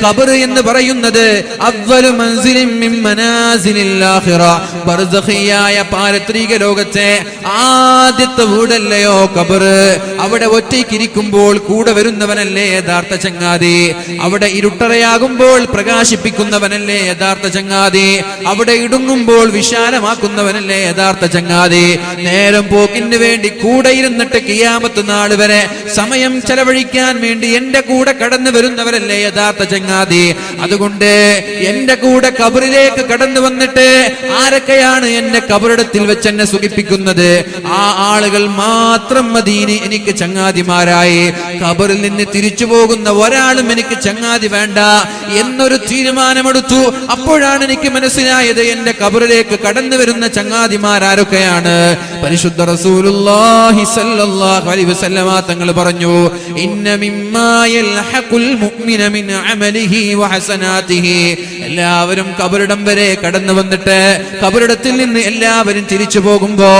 ഖബർ എന്ന് പറയുന്നത് അവ്വലു മൻസിലിൻ മിൻ മനാസിലിൽ ആഖിറ, ബർസഖിയായ പാരത്രിക ലോകത്തെ ആദ്യത്തെ വീടല്ലയോ ഖബർ. അവിടെ ഒറ്റയ്ക്കിരിക്കുമ്പോൾ കൂടെ വരുന്നവനല്ലേ യഥാർത്ഥ ചങ്ങാതി. അവിടെ ഇരുട്ടറയാകുമ്പോൾ പ്രകാശിപ്പിക്കുന്നവനല്ലേ യഥാർത്ഥ ചങ്ങാതി. അവിടെ ഇടുങ്ങുമ്പോൾ വിശാലമാക്കുന്നവനല്ലേ യഥാർത്ഥ ചങ്ങാതി. നേരം പോക്കിന് വേണ്ടി കൂടെ ഇരുന്നിട്ട് കിയാമത്ത് നാൾ വരെ സമയം ചെലവഴിക്കാൻ വേണ്ടി എന്റെ കൂടെ കടന്നു വരുന്നവരല്ലേ യഥാർത്ഥ ചങ്ങാതി. അതുകൊണ്ട് എന്റെ കൂടെ ഖബറിലേക്ക് കടന്നു വന്നിട്ട് ആരൊക്കെയാണ് എന്റെ ഖബറിടത്തിൽ വെച്ച് എന്നെ സുഖിപ്പിക്കുന്നത്, ആ ആളുകൾ മാത്രം മദീനി എനിക്ക് ചങ്ങാതിമാരായി. ഖബറിൽ നിന്ന് തിരിച്ചു പോകുന്ന ഒരാളും എനിക്ക് ചങ്ങാതി വേണ്ട എന്നൊരു തീരുമാനമെടുത്തു. അപ്പോഴാണ് എനിക്ക് മനസ്സിലായത് എന്റെ ഖബറിലേക്ക് കടന്നു വരുന്ന ചങ്ങാതിമാരാരൊക്കെയാണ്. പരിശുദ്ധ റസൂലുള്ളാഹി സ്വല്ലല്ലാഹു അലൈഹി വസല്ലമ തങ്ങൾ പറഞ്ഞു, ഇന്ന മിമ്മാ യൽഹഖുൽ മുഅ്മിന മിൻ അമലിഹി വഹസനാതിഹി. എല്ലാവരും ഖബറിടം വരെ കടന്നു വന്നിട്ട് ഖബറിടത്തിൽ നിന്ന് എല്ലാവരും തിരിച്ചു പോകുമ്പോ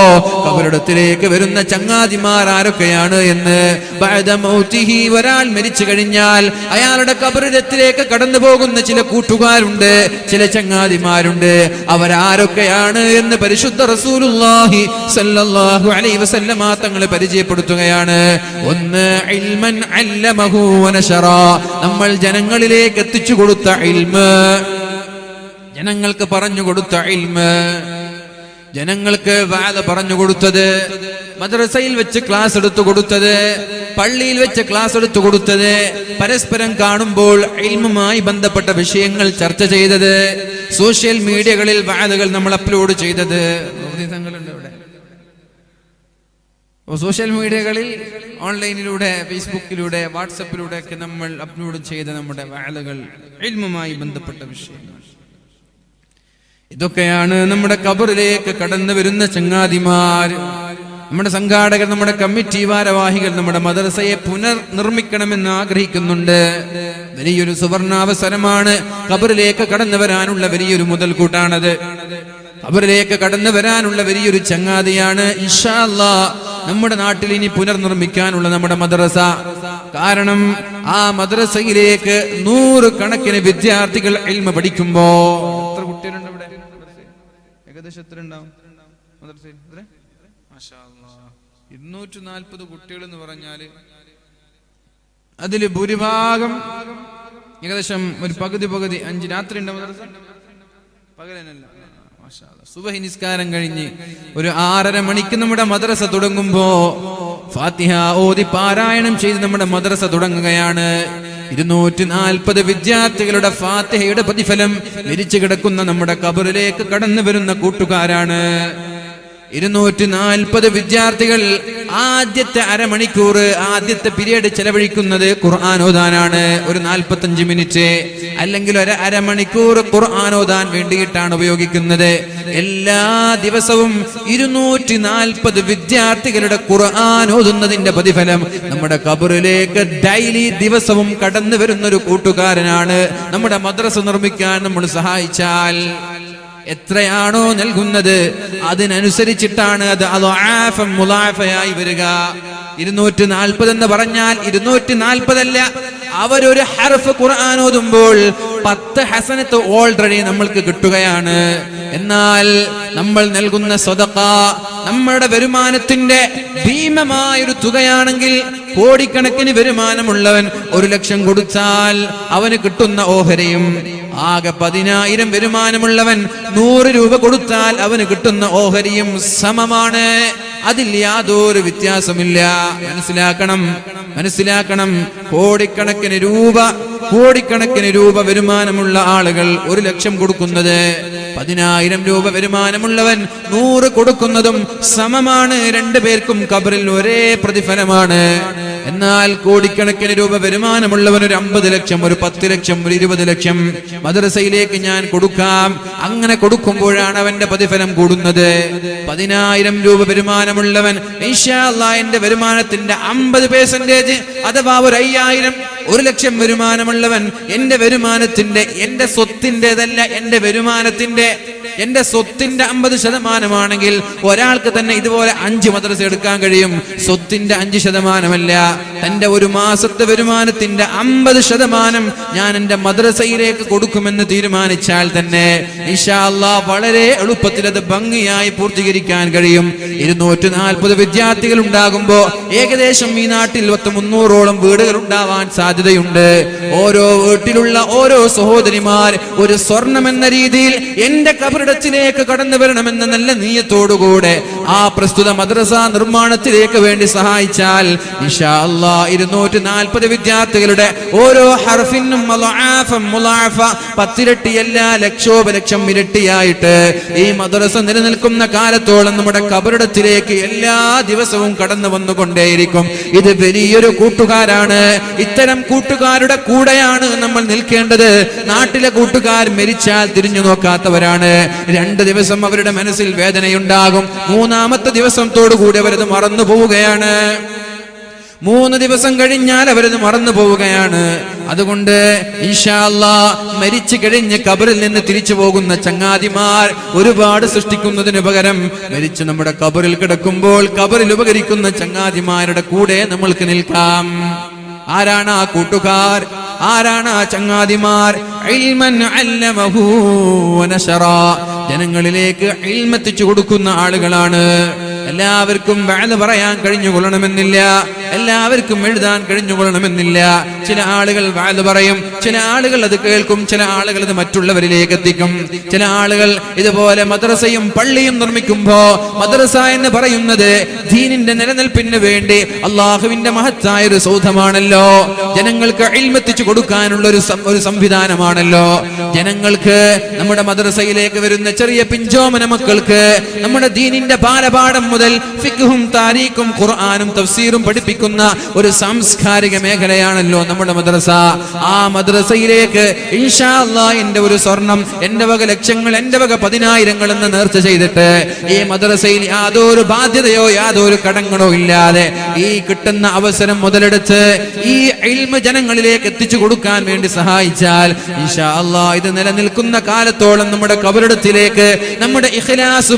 ഖബറിടത്തിലേക്ക് വരുന്ന ചങ്ങാതിമാർ ആരൊക്കെയാണ് എന്ന്, ബഅദ മൗതിഹി, ഒരാൾ മരിച്ചു കഴിഞ്ഞാൽ അയാളുടെ ഖബറിടത്തിലേക്ക് കടന്നു പോകുന്ന ചില കൂട്ടുകാരുണ്ട്, ചില ചങ്ങാതിമാരുണ്ട്. അവരാരൊക്കെയാണ് എന്ന് പരിശുദ്ധ റസൂലുള്ളാഹി സ്വല്ലല്ലാഹു അലൈഹി വസല്ലമ തങ്ങൾ പരിചയപ്പെടുത്തുകയാണ്. ഒന്ന്, ഇൽമൻ അല്ലമഹു വനശറ, നമ്മൾ ജനങ്ങളിലേക്ക് എത്തിച്ചു കൊടുത്ത ഇൽമ്, ജനങ്ങൾക്ക് പറഞ്ഞു കൊടുത്ത ഇൽമ്, ജനങ്ങൾക്ക് വാദ പറഞ്ഞു കൊടുത്തത്, മദ്രസയിൽ വെച്ച് ക്ലാസ് എടുത്തു കൊടുത്തത്, പള്ളിയിൽ വെച്ച് ക്ലാസ് എടുത്തു കൊടുത്തത്, പരസ്പരം കാണുമ്പോൾ ഇൽമുമായി ബന്ധപ്പെട്ട വിഷയങ്ങൾ ചർച്ച ചെയ്തത്, സോഷ്യൽ മീഡിയകളിൽ വാദകൾ നമ്മൾ അപ്ലോഡ് ചെയ്തത്. സോഷ്യൽ മീഡിയകളിൽ ഓൺലൈനിലൂടെ, ഫേസ്ബുക്കിലൂടെ, വാട്സപ്പിലൂടെ ഒക്കെ നമ്മൾ അപ്ലോഡ് ചെയ്ത നമ്മുടെ വാദകൾ ഇൽമുമായി ബന്ധപ്പെട്ട വിഷയങ്ങൾ. ഇതൊക്കെയാണ് നമ്മുടെ ഖബറിലേക്ക് കടന്നു വരുന്ന ചങ്ങാതിമാർ. നമ്മുടെ സംഘാടകർ, നമ്മുടെ കമ്മിറ്റി ഭാരവാഹികൾ നമ്മുടെ മദ്രസയെ പുനർനിർമ്മിക്കണമെന്ന് ആഗ്രഹിക്കുന്നുണ്ട്. വലിയൊരു സുവർണാവസരമാണ്. ഖബറിലേക്ക് കടന്നു വരാനുള്ള വലിയൊരു മുതൽക്കൂട്ടാണത്. ഖബറിലേക്ക് കടന്നു വരാനുള്ള വലിയൊരു ചങ്ങാതിയാണ് ഇൻഷാ അല്ലാഹ് നമ്മുടെ നാട്ടിൽ ഇനി പുനർനിർമ്മിക്കാനുള്ള നമ്മുടെ മദ്രസ. കാരണം ആ മദ്രസയിലേക്ക് 100 കണക്കിന് വിദ്യാർത്ഥികൾ ഇൽമ പഠിക്കുമ്പോ എത്ര കുട്ടികളുണ്ട് ഇവിടെ? ഏകദേശം എത്ര ഉണ്ടാവും മദ്രസയിൽ? 240 കുട്ടികൾ എന്ന് പറഞ്ഞാല് അതില് ഭൂരിഭാഗം ഏകദേശം ഒരു പകുതി 5 രാത്രി ഉണ്ടാവും മദ്രസ, പകലല്ല. സുബഹി നിസ്കാരം കഴിഞ്ഞ് ഒരു 6:30 മണിക്ക് നമ്മുടെ മദ്രസ തുടങ്ങുമ്പോ ഫാത്തിഹ ഓതി പാരായണം ചെയ്ത് നമ്മുടെ മദ്രസ തുടങ്ങുകയാണ്. 240 വിദ്യാർത്ഥികളുടെ ഫാത്തിഹയുടെ പ്രതിഫലം മരിച്ചു കിടക്കുന്ന നമ്മുടെ ഖബറിലേക്ക് കടന്നു വരുന്ന കൂട്ടുകാരാണ്. 240 വിദ്യാർത്ഥികൾ ആദ്യത്തെ അരമണിക്കൂർ ആദ്യത്തെ പീരീഡ് ചെലവഴിക്കുന്നത് ഖുർആൻ ഓതാനാണ്. ഒരു 45 മിനിറ്റ് അല്ലെങ്കിൽ ഒരു അരമണിക്കൂർ ഖുർആൻ ഓതാൻ വേണ്ടിയിട്ടാണ് ഉപയോഗിക്കുന്നത്. എല്ലാ ദിവസവും 240 വിദ്യാർത്ഥികളുടെ ഖുർആൻ ഓതുന്നതിന്റെ പ്രതിഫലം നമ്മുടെ ഖബറിലേക്ക് ഡെയിലി ദിവസവും കടന്നു വരുന്ന ഒരു കൂട്ടുകാരനാണ് നമ്മുടെ മദ്രസ നിർമ്മിക്കാൻ നമ്മൾ സഹായിച്ചാൽ എത്രയാണോ നൽകുന്നത് അതിനനുസരിച്ചിട്ടാണ് അത് അദ്ആഫൻ മുളാഫയായി വരിക. 240 എന്ന് പറഞ്ഞാൽ 240 അല്ല, അവരൊരു ഹർഫ് ഖുർആൻ ഓതുമ്പോൾ 10 ഹസനത്ത് ഓൾറെഡി നമ്മൾക്ക് കിട്ടുകയാണ്. എന്നാൽ നമ്മൾ നൽകുന്ന സ്വതഖ നമ്മുടെ വരുമാനത്തിന്റെ ഭീമമായൊരു തുകയാണെങ്കിൽ, കോടിക്കണക്കിന് വരുമാനമുള്ളവൻ 1 ലക്ഷം കൊടുത്താൽ അവന് കിട്ടുന്ന ഓഹരിയും, ആകെ 10,000 വരുമാനമുള്ളവൻ 100 രൂപ കൊടുത്താൽ അവന് കിട്ടുന്ന ഓഹരിയും സമമാണ്. അതിൽ യാതൊരു വ്യത്യാസമില്ല. മനസ്സിലാക്കണം. കോടിക്കണക്കിന് രൂപ വരുമാനമുള്ള ആളുകൾ 1 ലക്ഷം കൊടുക്കുന്നത്, 10,000 രൂപ വരുമാനമുള്ളവൻ 100 കൊടുക്കുന്നതും സമമാണ്. 2 പേർക്കും ഖബറിൽ ഒരേ പ്രതിഫലമാണ്. എന്നാൽ കോടിക്കണക്കിന് രൂപ വരുമാനമുള്ളവൻ ഒരു 50 ലക്ഷം, ഒരു 10 ലക്ഷം, ഒരു 20 ലക്ഷം മദ്രസയിലേക്ക് ഞാൻ കൊടുക്കാം, അങ്ങനെ കൊടുക്കുമ്പോഴാണ് അവന്റെ പ്രതിഫലം കൂടുന്നത്. 10,000 രൂപ വരുമാനമുള്ളവൻ ഇൻഷാ അല്ലാഹ് എന്റെ വരുമാനത്തിന്റെ 50% അഥവാ ഒരു 5,000, 1 ലക്ഷം വരുമാനമുള്ളവൻ എന്റെ വരുമാനത്തിന്റെ, എന്റെ സ്വത്തിൻ്റെതല്ല, എന്റെ സ്വത്തിന്റെ 50% ഒരാൾക്ക് തന്നെ ഇതുപോലെ 5 മദ്രസ എടുക്കാൻ കഴിയും. സ്വത്തിന്റെ 5% തന്റെ ഒരു മാസത്തെ വരുമാനത്തിന്റെ 50% ഞാൻ എന്റെ മദ്രസയിലേക്ക് കൊടുക്കുമെന്ന് തീരുമാനിച്ചാൽ തന്നെ ഇൻഷാ അല്ലാഹ് വളരെ എളുപ്പത്തിൽ അത് ഭംഗിയായി പൂർത്തീകരിക്കാൻ കഴിയും. 240 വിദ്യാർത്ഥികൾ ഉണ്ടാകുമ്പോ ഏകദേശം ഈ നാട്ടിൽ 300ഓളം വീടുകൾ ഉണ്ടാവാൻ സാധ്യതയുണ്ട്. ഓരോ വീട്ടിലുള്ള ഓരോ സഹോദരിമാർ ഒരു സ്വർണം എന്ന രീതിയിൽ എന്റെ ഖബറിടത്തിലേക്ക് കടന്നു വരണമെന്ന നല്ല നീയത്തോടുകൂടെ ആ പ്രസ്തുത മദ്രസ നിർമ്മാണത്തിലേക്ക് വേണ്ടി സഹായിച്ചാൽ ഇൻഷാ അല്ലാഹ് 240 വിദ്യാർത്ഥികളുടെ ഓരോ ഹർഫിനും 10 ഇരട്ടിയല്ല, ലക്ഷോപലക്ഷം ഇരട്ടിയായിട്ട് ഈ മദ്രസ നിലനിൽക്കുന്ന കാലത്തോളം നമ്മുടെ ഖബറിടത്തിലേക്ക് എല്ലാ ദിവസവും കടന്നു വന്നുകൊണ്ടേയിരിക്കും. ഇത് വലിയൊരു കൂട്ടുകാരാണ്. ഇത്തരം കൂട്ടുകാരുടെ കൂടെയാണ് നമ്മൾ നിൽക്കേണ്ടത്. നാട്ടിലെ കൂട്ടുകാർ മരിച്ചാൽ തിരിഞ്ഞു നോക്കാത്തവരാണ്. 2 ദിവസം അവരുടെ മനസ്സിൽ വേദനയുണ്ടാകും. 3-ാമത്തെ ദിവസത്തോടുകൂടി അവരത് മറന്നു പോവുകയാണ്. 3 ദിവസം കഴിഞ്ഞാൽ അവരത് മറന്നു പോവുകയാണ്. അതുകൊണ്ട് ഇൻഷാ അല്ലാഹ് മരിച്ചു കഴിഞ്ഞ് ഖബറിൽ നിന്ന് തിരിച്ചു പോകുന്ന ചങ്ങാതിമാർ ഒരുപാട് സൃഷ്ടിക്കുന്നതിന് പകരം മരിച്ചു നമ്മുടെ ഖബറിൽ കിടക്കുമ്പോൾ ഖബറിൽ ഉപകരിക്കുന്ന ചങ്ങാതിമാരുടെ കൂടെ നമ്മൾക്ക് നിൽക്കാം. ആരാണ് ആ കൂട്ടുകാർ? ആരാണ് ആ ചങ്ങാതിമാർ? ഇൽമൻ അല്ലമഹു വനശറ, ജനങ്ങളിലേക്ക് ഇൽമ എത്തിച്ചു കൊടുക്കുന്ന ആളുകളാണ്. എല്ലാവർക്കും വഅദ് പറയാൻ കഴിഞ്ഞുകൊള്ളണമെന്നില്ല, എല്ലാവർക്കും എഴുതാൻ കഴിഞ്ഞുകൊള്ളണമെന്നില്ല. ചില ആളുകൾ വഅദ് പറയും, ചില ആളുകൾ അത് കേൾക്കും, ചില ആളുകൾ അത് മറ്റുള്ളവരിലേക്ക് എത്തിക്കും. ചില ആളുകൾ ഇതുപോലെ മദ്രസയും പള്ളിയും നിർമ്മിക്കുമ്പോ മദ്രസ എന്ന് പറയുന്നത് ദീനിന്റെ നിലനിൽപ്പിന് വേണ്ടി അള്ളാഹുവിന്റെ മഹത്തായ ഒരു സൗധമാണല്ലോ, ജനങ്ങൾക്ക് ഇൽമ എത്തിച്ചു കൊടുക്കാനുള്ള ഒരു സംവിധാനമാണല്ലോ. ജനങ്ങൾക്ക് നമ്മുടെ മദ്രസയിലേക്ക് വരുന്ന ചെറിയ പിഞ്ചോമന മക്കൾക്ക് നമ്മുടെ ദീനിന്റെ ബാലപാഠം മുതൽ ഫിഖ്ഹും താരീഖും ഖുർആനും തഫ്സീറും പഠിപ്പിക്കുന്ന ഒരു സാംസ്കാരിക മേഖലയാണല്ലോ നമ്മുടെ മദ്രസ. ആ മദ്രസയിലേക്ക് ഇൻഷാ അല്ലാഹ് എന്റെ ഒരു സ്വർണം, എന്റെ വക ലക്ഷങ്ങൾ, എന്റെ വക 10,000 എന്ന് നേർച്ച ചെയ്തിട്ട് ഈ മദ്രസയിൽ യാതൊരു ബാധ്യതയോ യാതൊരു കടങ്ങളോ ഇല്ലാതെ ഈ കിട്ടുന്ന അവസരം മുതലെടുത്ത് ഈ ഇൽമ ജനങ്ങളിലേക്ക് എത്തിച്ചു കൊടുക്കാൻ വേണ്ടി സഹായിച്ചാൽ ഇൻഷാ അല്ലാഹ് ഇത് നിലനിൽക്കുന്ന കാലത്തോളം നമ്മുടെ ഖബറിടത്തിലേക്ക് നമ്മുടെ ഇഖ്ലാസ്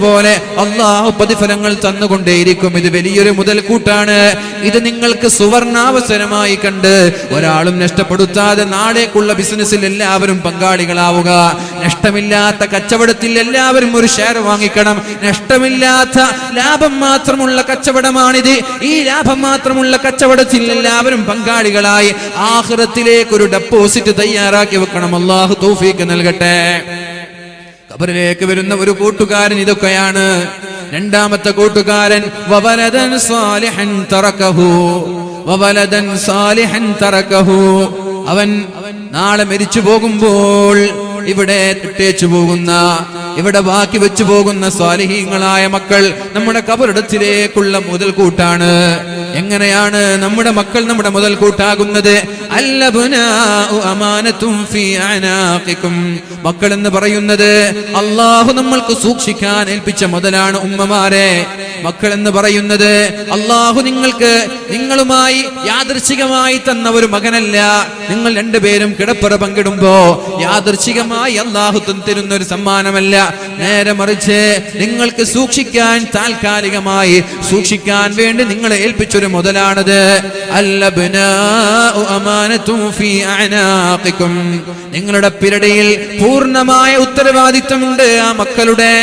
പോലെ അല്ലാഹു പ്രതിഫലങ്ങൾ തന്നുകൊണ്ടേയിരിക്കും. ഇത് വലിയൊരു മുതൽക്കൂട്ടാണ്. ഇത് നിങ്ങൾക്ക് സുവർണാവസരമായി കണ്ട് ഒരാളും നഷ്ടപ്പെടുത്താതെ നാളേക്കുള്ള ബിസിനസ്സിൽ എല്ലാവരും പങ്കാളികളാവുക. നഷ്ടമില്ലാത്ത കച്ചവടത്തിൽ എല്ലാവരും ഒരു ഷെയർ വാങ്ങിക്കണം. നഷ്ടമില്ലാത്ത ലാഭം മാത്രമുള്ള കച്ചവടമാണിത്. ഈ ലാഭം മാത്രമുള്ള കച്ചവടത്തിൽ എല്ലാവരും പങ്കാളികളായി ആഖിറത്തിലേക്ക് ഒരു ഡെപ്പോസിറ്റ് തയ്യാറാക്കി വെക്കണം. അല്ലാഹു തൗഫീഖ് നൽകട്ടെ. ഖബറിലേക്ക് വരുന്ന ഒരു കൂട്ടുകാരൻ ഇതൊക്കെയാണ്. 2-ാമത്തെ കൂട്ടുകാരൻ വവലദൻ സാലിഹൻ തറകഹു, അവൻ നാളെ മരിച്ചു പോകുമ്പോൾ ഇവിടെ ഇട്ടേച്ചു പോകുന്ന ഇവിടെ ബാക്കി വെച്ചു പോകുന്ന സ്വാലിഹീങ്ങളായ മക്കൾ നമ്മുടെ കബറിടത്തിലേക്കുള്ള മുതൽക്കൂട്ടാണ്. എങ്ങനെയാണ് നമ്മുടെ മക്കൾ നമ്മുടെ മുതൽക്കൂട്ടാകുന്നത്? അല്ലബ്നാഉ അമാനത്തും ഫീ അനാഖികും. മക്കൾ എന്ന് പറയുന്നത് അല്ലാഹു നമ്മൾക്ക് സൂക്ഷിക്കാൻ ഏൽപ്പിച്ച മുതലാണ് ഉമ്മമാരെ. മക്കൾ എന്ന് പറയുന്നത് അല്ലാഹു നിങ്ങളുമായി യാദൃച്ഛികമായി തന്ന ഒരു മകനല്ല. നിങ്ങൾ രണ്ടുപേരും കിടപ്പറ പങ്കിടുമ്പോ യാദൃച്ഛികമായി അല്ലാഹു തരുന്ന ഒരു സമ്മാനമല്ല. നേരെ മറിച്ച് നിങ്ങൾക്ക് സൂക്ഷിക്കാൻ, താൽക്കാലികമായി സൂക്ഷിക്കാൻ വേണ്ടി നിങ്ങളെ ഏൽപ്പിച്ചൊരു മുതലാണത്. അല്ലബ്നാഉ അമാനത്തും ഫീ അനാഖികും. നിങ്ങളുടെ പിരടിയിൽ പൂർണ്ണമായ ഉത്തരവാദിത്തമുണ്ട് ആ മക്കളുടെ.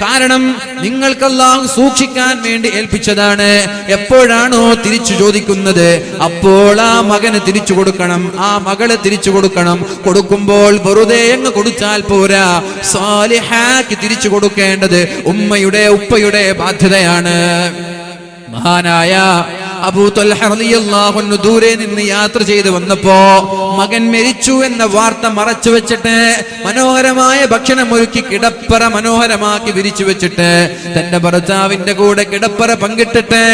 കാരണം നിങ്ങൾക്ക് അല്ലാഹു സൂക്ഷിക്കാൻ വേണ്ടി ഏൽപ്പിച്ചതാണ്. എപ്പോഴാണോ തിരിച്ചു ചോദിക്കുന്നത് അപ്പോൾ ആ മകന് തിരിച്ചു കൊടുക്കണം, ആ മകളെ തിരിച്ചു കൊടുക്കണം. കൊടുക്കുമ്പോൾ വെറുതെ അങ്ങ് കൊടുത്താൽ പോരാ, സാലിഹാക്കി തിരിച്ചു കൊടുക്കേണ്ടത് ഉമ്മയുടെ ഉപ്പയുടെ ബാധ്യതയാണ്. മഹാനായ അബൂ ത്വൽഹ റളിയല്ലാഹു അൻഹു ദൂരെ നിന്ന് യാത്ര ചെയ്തു വന്നപ്പോ മകൻ മരിച്ചു എന്ന വാർത്ത മറച്ചു വെച്ചിട്ട് മനോഹരമായ ഭക്ഷണം ഒരുക്കി കിടപ്പറ മനോഹരമാക്കി വിരിച്ചു വെച്ചിട്ട് തന്റെ ഭർത്താവിന്റെ കൂടെ കിടപ്പറ പങ്കിട്ടിട്ട്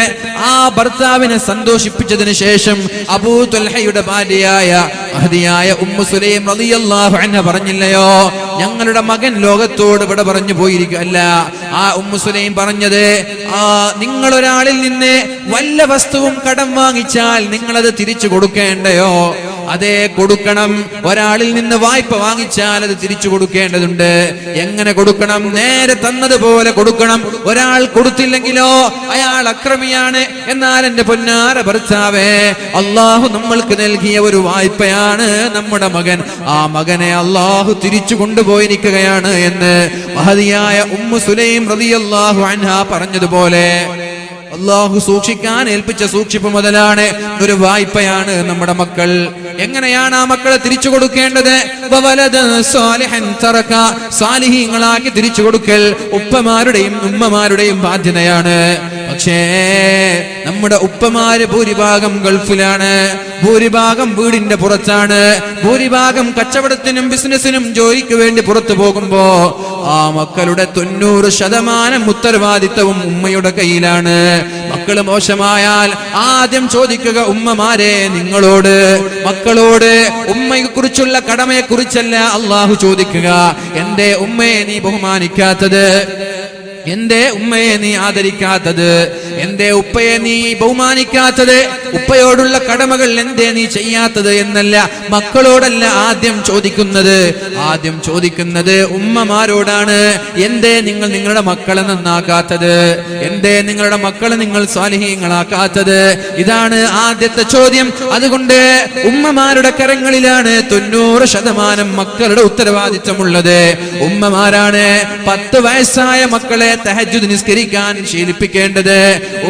ആ ഭർത്താവിനെ സന്തോഷിപ്പിച്ചതിന് ശേഷം അബൂ ത്വൽഹയുടെ ഭാര്യയായ മഹദിയായ ഉമ്മു സുലൈം റളിയല്ലാഹു അൻഹ പറഞ്ഞില്ലയോ, ഞങ്ങളുടെ മകൻ ലോകത്തോട് ഇവിടെ പറഞ്ഞു പോയിരിക്കുകയല്ല. ആ ഉമ്മു സുലൈം പറഞ്ഞത്, നിങ്ങൾ ഒരാളിൽ നിന്ന് വല്ല വസ്തുവും കടം വാങ്ങിച്ചാൽ നിങ്ങളത് തിരിച്ചു കൊടുക്കേണ്ടയോ? അതെ, കൊടുക്കണം. ഒരാളിൽ നിന്ന് വായ്പ വാങ്ങിച്ചാൽ അത് തിരിച്ചു കൊടുക്കേണ്ടതുണ്ട്. എങ്ങനെ കൊടുക്കണം? നേരെ തന്നതുപോലെ കൊടുക്കണം. ഒരാൾ കൊടുത്തില്ലെങ്കിലോ അയാൾ അക്രമിയാണ്. എന്നാൽ എന്റെ പൊന്നാര ഭർത്താവേ, അള്ളാഹു നമ്മൾക്ക് നൽകിയ ഒരു വായ്പയാണ് നമ്മുടെ മകൻ. ആ മകനെ അള്ളാഹു തിരിച്ചു കൊണ്ടുപോയിരിക്കുകയാണ് എന്ന് മഹദിയായ ഉമ്മു സുലൈം റളിയല്ലാഹു അൻഹ പറഞ്ഞതുപോലെ അള്ളാഹു സൂക്ഷിക്കാൻ ഏൽപ്പിച്ച സൂക്ഷിപ്പ് മുതലാണ്, ഒരു വായ്പയാണ് നമ്മുടെ മക്കൾ. എങ്ങനെയാണ് ആ മക്കളെ തിരിച്ചു കൊടുക്കേണ്ടത്? സാലിഹീങ്ങളാക്കി തിരിച്ചു കൊടുക്കൽ ഉപ്പമാരുടെയും ഉമ്മമാരുടെയും ബാധ്യതയാണ്. പക്ഷേ നമ്മുടെ ഉപ്പമാര് ഭൂരിഭാഗം ഗൾഫിലാണ്, ഭൂരിഭാഗം വീടിന്റെ പുറത്താണ്, ഭൂരിഭാഗം കച്ചവടത്തിനും ബിസിനസിനും ജോലിക്ക് വേണ്ടി പുറത്തു പോകുമ്പോ ആ മക്കളുടെ 90% ഉത്തരവാദിത്തവും ഉമ്മയുടെ കയ്യിലാണ്. മക്കള് മോശമായാൽ ആദ്യം ചോദിക്കുക ഉമ്മമാരെ നിങ്ങളോട്, മക്കളോട്. ഉമ്മയെ കുറിച്ചുള്ള കടമയെ കുറിച്ചല്ല അള്ളാഹു ചോദിക്കുക. എന്റെ ഉമ്മയെ നീ ബഹുമാനിക്കാത്തത്, എന്റെ ഉമ്മയെ നീ ആദരിക്കാത്തത്, എന്റെ ഉപ്പയെ നീ ബഹുമാനിക്കാത്തത്, ഉപ്പയോടുള്ള കടമകൾ എന്തേ നീ ചെയ്യാത്തത് എന്നല്ല, മക്കളോടല്ല ആദ്യം ചോദിക്കുന്നത്. ആദ്യം ചോദിക്കുന്നത് ഉമ്മമാരോടാണ്. എന്തേ നിങ്ങൾ നിങ്ങളുടെ മക്കളെ നന്നാക്കാത്തത്? എന്തേ നിങ്ങളുടെ മക്കളെ നിങ്ങൾ സ്വാലിഹീങ്ങളാക്കാത്തത്? ഇതാണ് ആദ്യത്തെ ചോദ്യം. അതുകൊണ്ട് ഉമ്മമാരുടെ കരങ്ങളിലാണ് 90% മക്കളുടെ ഉത്തരവാദിത്തമുള്ളത്. ഉമ്മമാരാണ് 10 വയസ്സായ മക്കളെ തഹജ്ജുദ് നിസ്കരിക്കാൻ ശീലിപ്പിക്കേണ്ടത്.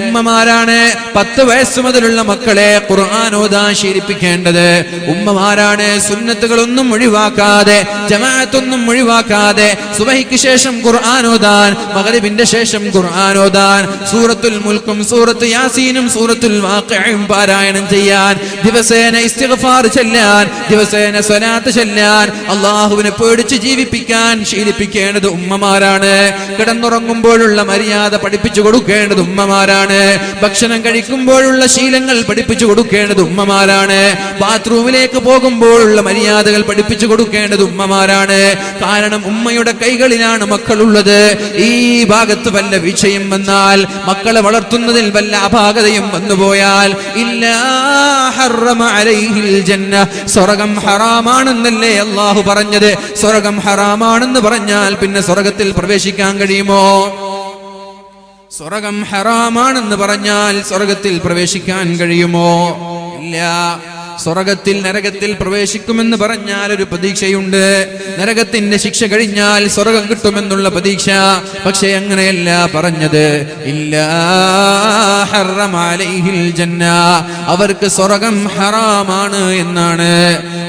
ഉമ്മമാരാണ് 10 വയസ്സ് മുതലുള്ള മക്കളെ ഖുർആൻ ഓതാൻ ശീലിപ്പിക്കേണ്ടത്. ഉമ്മമാരാണ് സുന്നത്തുകളൊന്നും ഒഴിവാക്കാതെ, ജമാഅത്തൊന്നും ഒഴിവാക്കാതെ സുബഹിക്ക് ശേഷം ഖുർആൻ ഓതാൻ, മഗ്രിബിന്റെ ശേഷം ഖുർആൻ ഓതാൻ, സൂറത്തുൽ മുൽക്കും സൂറത്ത് യാസീനും സൂറത്തുൽ വാഖിഉം പാരായണം ചെയ്യാൻ, ദിവസേന ഇസ്തിഗ്ഫാർ ചൊല്ലാൻ, ദിവസേന സ്വലാത്ത് ചൊല്ലാൻ, അല്ലാഹുവിനെ പേടിച്ച് ജീവിപ്പിക്കാൻ ശീലിപ്പിക്കേണ്ടത് ഉമ്മമാരാണ്. കിടന്നുറങ്ങുമ്പോഴുള്ള മര്യാദ പഠിപ്പിച്ചു കൊടുക്കേണ്ടത് ഉമ്മമാരാണ്. ഭക്ഷണം കഴിക്കുമ്പോഴുള്ള ശീലങ്ങൾ പഠിപ്പിച്ചു കൊടുക്കേണ്ടത് ഉമ്മമാരാണ്. ബാത്റൂമിലേക്ക് പോകുമ്പോഴുള്ള മര്യാദകൾ പഠിപ്പിച്ചു കൊടുക്കേണ്ടത് ഉമ്മമാരാണ്. കാരണം ഉമ്മയുടെ കൈകളിലാണ് മക്കളുള്ളത്. ഈ ഭാഗത്ത് വല്ല വീഴ്ചയും വന്നാൽ, മക്കളെ വളർത്തുന്നതിൽ വല്ല അപാകതയും വന്നുപോയാൽ, ഇല്ലാ ഹറമ അലൈഹിൽ ജന്ന, സ്വർഗ്ഗം ഹറാമാണെന്നല്ലേ അല്ലാഹു പറഞ്ഞത്? സ്വർഗ്ഗം ഹറാമാണെന്ന് പറഞ്ഞാൽ പിന്നെ സ്വർഗ്ഗത്തിൽ പ്രവേശിക്കാൻ കഴിയുമോ? സ്വർഗ്ഗം ഹറാമാണെന്ന് പറഞ്ഞാൽ സ്വർഗ്ഗത്തിൽ പ്രവേശിക്കാൻ കഴിയുമോ? ഇല്ല. സ്വർഗ്ഗത്തിൽ നരകത്തിൽ പ്രവേശിക്കുമെന്ന് പറഞ്ഞാൽ ഒരു പ്രതീക്ഷയുണ്ട്. നരകത്തിന്റെ ശിക്ഷ കഴിഞ്ഞാൽ സ്വർഗ്ഗം കിട്ടുമെന്നുള്ള പ്രതീക്ഷ. പക്ഷെ അങ്ങനെയല്ല പറഞ്ഞത്. ഇല്ലാ ഹറമ അലൈഹിൽ ജന്ന, അവർക്ക് സ്വർഗ്ഗം ഹറാമാണ് എന്നാണ്.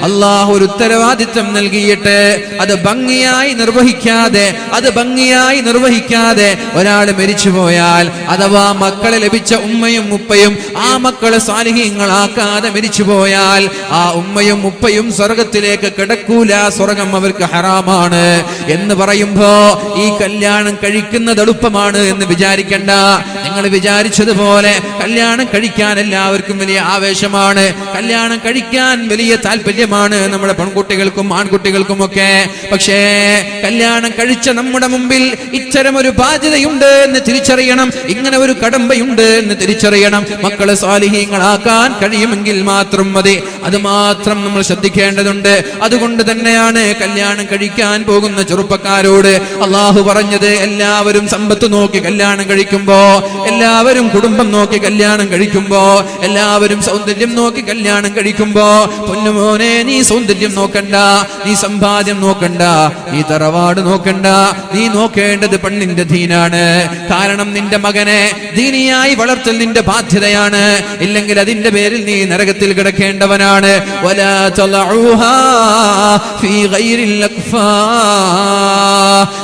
അല്ലാഹു ഒരു ഉത്തരവാദിത്വം നൽകിയിട്ട് അത് ഭംഗിയായി നിർവഹിക്കാതെ ഒരാൾ മരിച്ചുപോയാൽ, അഥവാ മക്കളെ ലഭിച്ച ഉമ്മയും ഉപ്പയും ആ മക്കളെ സാലിഹീങ്ങളാക്കാതെ മരിച്ചുപോയാൽ, പോയാൽ ആ ഉമ്മയും ഉപ്പയും സ്വർഗത്തിലേക്ക് കിടക്കൂല, സ്വർഗം അവർക്ക് ഹറാമാണ് എന്ന് പറയുമ്പോ ഈ കല്യാണം കഴിക്കുന്നത് എളുപ്പമാണ് എന്ന് വിചാരിക്കണ്ട. നിങ്ങൾ വിചാരിച്ചതുപോലെ കല്യാണം കഴിക്കാൻ എല്ലാവർക്കും വലിയ ആവേശമാണ്, കല്യാണം കഴിക്കാൻ വലിയ താല്പര്യമാണ് നമ്മുടെ പെൺകുട്ടികൾക്കും ആൺകുട്ടികൾക്കും ഒക്കെ. പക്ഷേ കല്യാണം കഴിച്ച നമ്മുടെ മുമ്പിൽ ഇത്തരം ഒരു ബാധ്യതയുണ്ട് എന്ന് തിരിച്ചറിയണം, ഇങ്ങനെ ഒരു കടമ്പയുണ്ട് എന്ന് തിരിച്ചറിയണം. മക്കളെ സാലിഹീങ്ങളാക്കാൻ കഴിയുമെങ്കിൽ മാത്രം മതി, അത് മാത്രം നമ്മൾ ശ്രദ്ധിക്കേണ്ടതുണ്ട്. അതുകൊണ്ട് തന്നെയാണ് കല്യാണം കഴിക്കാൻ പോകുന്ന ചെറുപ്പക്കാരോട് അള്ളാഹു പറഞ്ഞത്, എല്ലാവരും സമ്പത്ത് നോക്കി കല്യാണം കഴിക്കുമ്പോ, എല്ലാവരും കുടുംബം നോക്കി കല്യാണം കഴിക്കുമ്പോ, എല്ലാവരും സൗന്ദര്യം നോക്കി കല്യാണം കഴിക്കുമ്പോ, പൊന്നുമോനെ നീ സൗന്ദര്യം നോക്കണ്ട, നീ സമ്പാദ്യം നോക്കണ്ട, നീ തറവാട് നോക്കണ്ട, നീ നോക്കേണ്ടത് പെണ്ണിന്റെ ദീനാണ്. കാരണം നിന്റെ മകനെ ദീനിയായി വളർത്തൽ നിന്റെ ബാധ്യതയാണ്, ഇല്ലെങ്കിൽ അതിന്റെ പേരിൽ നീ നരകത്തിൽ കിടക്കേണ്ടവനാണ്. വലാ തളഊഹാ ഫീ ഗൈരിൽ അക്ഫാ,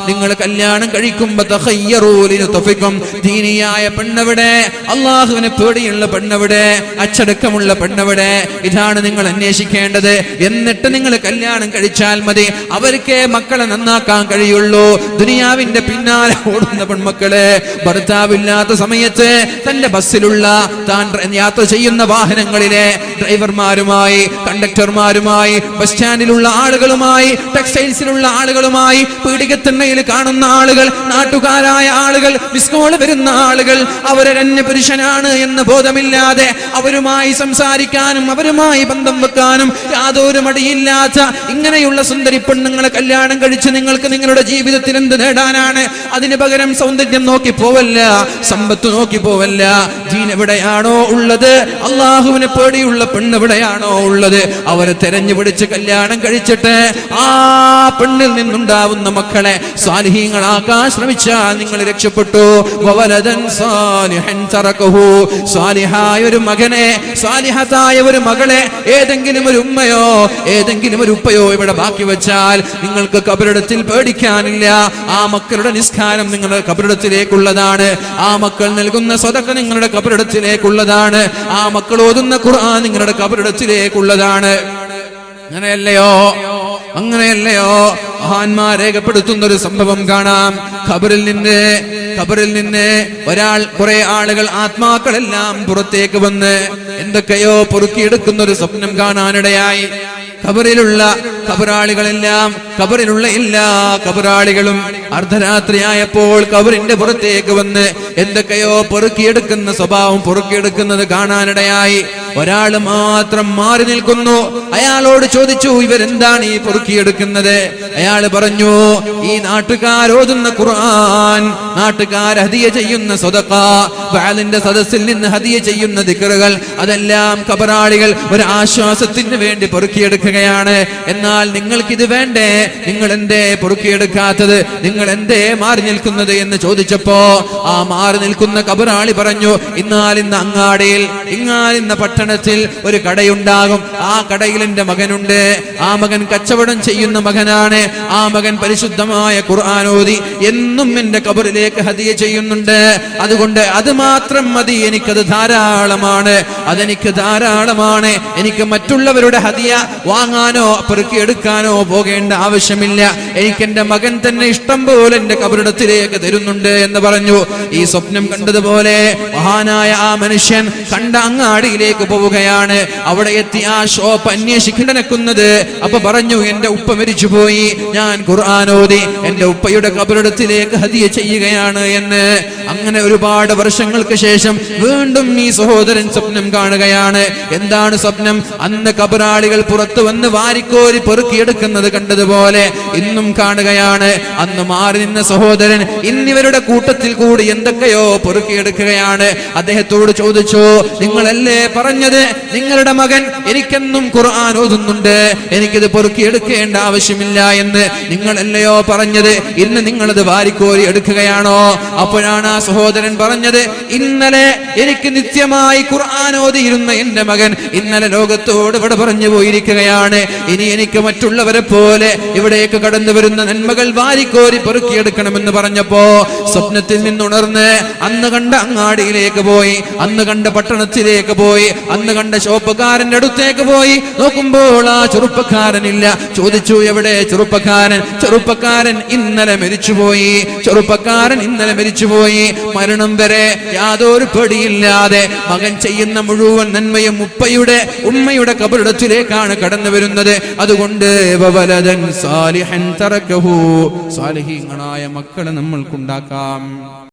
നിങ്ങൾ കല്യാണം കഴിക്കുമ്പോൾ തഖയ്യറൂ ലിനുതഫികും, ദീനിയായ പെണ്ണെവിടെ, അല്ലാഹുവിനെ പേടിയുള്ള പെണ്ണെവിടെ, അച്ചടക്കമുള്ള പെണ്ണെവിടെ, ഇതാണ് നിങ്ങൾ അന്വേഷിക്കേണ്ടത്. എന്നിട്ട് നിങ്ങൾ കല്യാണം കഴിച്ചാൽ മതി. അവർക്കേ മക്കളെ നന്നാക്കാൻ കഴിയുള്ളൂ. ദുനിയാവിന്റെ പിന്നാലെ ഓടുന്ന പെൺമക്കളെ ഭർത്താവില്ലാത്ത സമയത്ത് തന്റെ ബസ്സിലുള്ള, താൻ യാത്ര ചെയ്യുന്ന വാഹനങ്ങളിലെ ഡ്രൈവർമാരുമായി, കണ്ടക്ടർമാരുമായി, ബസ് സ്റ്റാൻഡിലുള്ള ആളുകളുമായി, ടെക്സ്റ്റൈൽസിലുള്ള ആളുകളുമായി, പീഡികത്തിണ്ണയിൽ കാണുന്ന ആളുകൾ, നാട്ടുകാരായ ആളുകൾ, മിസ്കോൾ വരുന്ന ആളുകൾ, അവരന്യ പുരുഷനാണ് എന്ന് ബോധമില്ലാതെ അവരുമായി സംസാരിക്കാനും അവരുമായി ബന്ധം വെക്കാനും യാതൊരു മടിയില്ലാത്ത ഇങ്ങനെയുള്ള സുന്ദരി പെണ്ണുങ്ങളെ കല്യാണം കഴിച്ച് നിങ്ങൾക്ക് നിങ്ങളുടെ ജീവിതത്തിൽ എന്ത് നേടാനാണ്? അതിന് പകരം സൗന്ദര്യം നോക്കി പോവല്ല, സമ്പത്ത് നോക്കി പോവല്ല. ദീൻ എവിടെയാണോ ഉള്ളത്, അള്ളാഹുവിനെ പേടിയുള്ള പെണ്ണ് എവിടെയാണോ ഉള്ളത്, അവരെ തെരഞ്ഞു പിടിച്ച് കല്യാണം കഴിച്ചിട്ട് ആ പെണ്ണിൽ നിന്നുണ്ടാവുന്ന മക്കളെ സ്വാലിഹീങ്ങളാക്കാൻ ശ്രമിച്ചാൽ നിങ്ങൾ രക്ഷപ്പെട്ടു. വവലദൻ സാലിഹൻ തറകഹു, സ്വാലിഹായ ഒരു മകനെ, സ്വാലിഹത്തായ ഒരു മകളെ ഏതെങ്കിലും ഒരു ഉമ്മയോ ഏതെങ്കിലും ഒരു ഉപ്പയോ ഇവിടെ ബാക്കി വെച്ചാൽ നിങ്ങൾക്ക് കബറിടത്തിൽ പേടിക്കാനില്ല. ആ മക്കളുടെ നിസ്കാരം നിങ്ങളുടെ കബറിടത്തിലേക്കുള്ളതാണ്, ആ മക്കൾ നൽകുന്ന സ്വതക്ക നിങ്ങളുടെ കബറിടത്തിലേക്കുള്ളതാണ്, ആ മക്കൾ ഓതുന്ന ഖുർആൻ നിങ്ങളുടെ കബറിടത്തിലേക്കുള്ളതാണ്. അങ്ങനെയല്ലയോ മഹാന്മാർ രേഖപ്പെടുത്തുന്ന ഒരു സംഭവം കാണാം. ഖബറിൽ നിന്ന് ഒരാൾ, കുറെ ആളുകൾ, ആത്മാക്കളെല്ലാം പുറത്തേക്ക് വന്ന് എന്തൊക്കെയോ പൊറുക്കിയെടുക്കുന്ന ഒരു സ്വപ്നം കാണാനിടയായി. ഖബറാളികളെല്ലാം, ഖബറിലുള്ള എല്ലാ ഖബറാളികളും അർദ്ധരാത്രിയായപ്പോൾ ഖബറിന്റെ പുറത്തേക്ക് വന്ന് എന്തൊക്കെയോ പൊറുക്കിയെടുക്കുന്ന സ്വഭാവം, പൊറുക്കിയെടുക്കുന്നത് കാണാനിടയായി. ഒരാൾ മാത്രം മാറി നിൽക്കുന്നു. അയാളോട് ചോദിച്ചു, ഇവരെന്താണ് ഈ പൊറുക്കിയെടുക്കുന്നത്? അയാൾ പറഞ്ഞു, ഈ നാട്ടുകാരോതുന്ന ഖുർആൻ, നാട്ടുകാർ ഹദിയ ചെയ്യുന്ന സ്വതഖ, ബഅലിന്റെ സദസ്സിൽ നിന്ന് ഹദിയ ചെയ്യുന്ന ദിക്റുകൾ, അതെല്ലാം ഖബറാളികൾ ഒരു ആശ്വാസത്തിന് വേണ്ടി പൊറുക്കിയെടുക്കുകയാണ്. എന്നാൽ നിങ്ങൾക്കിത് വേണ്ടേ? നിങ്ങൾ എന്തേ പൊറുക്കിയെടുക്കാത്തത്? നിങ്ങൾ എന്തേ മാറി നിൽക്കുന്നത് എന്ന് ചോദിച്ചപ്പോ ആ മാറി നിൽക്കുന്ന ഖബറാളി പറഞ്ഞു, ഇന്നാലിന്ന അങ്ങാടിയിൽ, ഇന്നാലിന്ന പട്ടണത്തിൽ ഒരു കടയുണ്ടാകും. ആ കടയിൽ എന്റെ മകനുണ്ട്. ആ മകൻ കച്ചവടം ചെയ്യുന്ന മകനാണ്. ആ മകൻ പരിശുദ്ധമായ ഖുർആൻ ഓതി എന്നും എന്റെ ഖബറിലേക്ക് ഹദിയ ചെയ്യുന്നുണ്ട്. അതുകൊണ്ട് അത് മാത്രം മതി, എനിക്കത് ധാരാളമാണ്, അതെനിക്ക് ധാരാളമാണ്. എനിക്ക് മറ്റുള്ളവരുടെ ഹദിയ വാങ്ങാനോ പെറുക്കിയെടുക്കാനോ പോകേണ്ട ആവശ്യമില്ല. എനിക്ക് എന്റെ മകൻ തന്നെ ഇഷ്ടം പോലെ എന്റെ ഖബറിടത്തിലേക്ക് തരുന്നുണ്ട് എന്ന് പറഞ്ഞു. ഈ സ്വപ്നം കണ്ടതുപോലെ മഹാനായ ആ മനുഷ്യൻ കണ്ട അങ്ങാടിയിലേക്ക് പോവുകയാണ്. അവിടെ എത്തി ആ ഷോപ്പ് അന്വേഷിക്കുന്നത്. അപ്പൊ പറഞ്ഞു, എന്റെ ഉപ്പ മരിച്ചുപോയി, ഞാൻ ഖുർആൻ ഓതി എന്റെ ഉപ്പയുടെ ഖബറിടത്തിലേക്ക് ഹദിയ ചെയ്യുകയാണ് എന്ന്. അങ്ങനെ ഒരുപാട് വർഷങ്ങൾക്ക് ശേഷം വീണ്ടും ഈ സഹോദരൻ സ്വപ്നം കാണുകയാണ്. എന്താണ് സ്വപ്നം? അന്ന് ഖബറാളികൾ പുറത്തു വന്ന് വാരിക്കോരി പെറുക്കിയെടുക്കുന്നത് കണ്ടതുപോലെ ഇന്നും കാണുകയാണ്. അന്ന് മാറി നിന്ന സഹോദരൻ ഇന്നിവരുടെ കൂട്ടത്തിൽ കൂടി എന്തൊക്കെയോ പെറുക്കിയെടുക്കുകയാണ്. അദ്ദേഹത്തോട് ചോദിച്ചു, നിങ്ങളല്ലേ പറഞ്ഞത് നിങ്ങളുടെ മകൻ എനിക്കെന്നും ഖുർആൻ ഓതുന്നുണ്ട്, എനിക്കിത് പെറുക്കിയെടുക്കേണ്ട ആവശ്യമില്ല എന്ന് നിങ്ങളല്ലയോ പറഞ്ഞത്? ഇന്ന് നിങ്ങളത് വാരിക്കോരി എടുക്കുകയാണോ? അപ്പോഴാണ് ആ സഹോദരൻ പറഞ്ഞത്, ഇന്നലെ എനിക്ക് നിത്യമായി ഖുർആൻ ഓതിയിരുന്ന എന്റെ മകൻ ഇന്നലെ ലോകത്തോട് ഇവിടെ പറഞ്ഞു പോയിരിക്കുകയാണ്. ഇനി എനിക്ക് മറ്റുള്ളവരെ പോലെ ഇവിടേക്ക് കടന്നു വരുന്ന നന്മകൾ വാരിക്കോരി പെറുക്കിയെടുക്കണമെന്ന് പറഞ്ഞപ്പോ സ്വപ്നത്തിൽ നിന്നുണർന്ന് അന്ന് കണ്ട അങ്ങാടിയിലേക്ക് പോയി, അന്ന് കണ്ട പട്ടണത്തിലേക്ക് പോയി. അന്ന് കണ്ട ഷോപ്പുകാരന്റെ അടുത്തേക്ക് പോയി നോക്കുമ്പോൾ ആ ചെറുപ്പക്കാരനില്ല. ചോദിച്ചു, എവിടെ ചെറുപ്പക്കാരൻ? ചെറുപ്പക്കാരൻ ഇന്നലെ മരിച്ചുപോയി. മരണം വരെ യാതൊരു പേടിയില്ലാതെ മകൻ ചെയ്യുന്ന മുഴുവൻ നന്മയും ഉമ്മയുടെ ഖബറിടത്തിലേക്കാണ് കടന്നു വരുന്നത്. അതുകൊണ്ട് സാലിഹീങ്ങളായ മക്കളെ നമ്മൾക്കുണ്ടാക്കാം.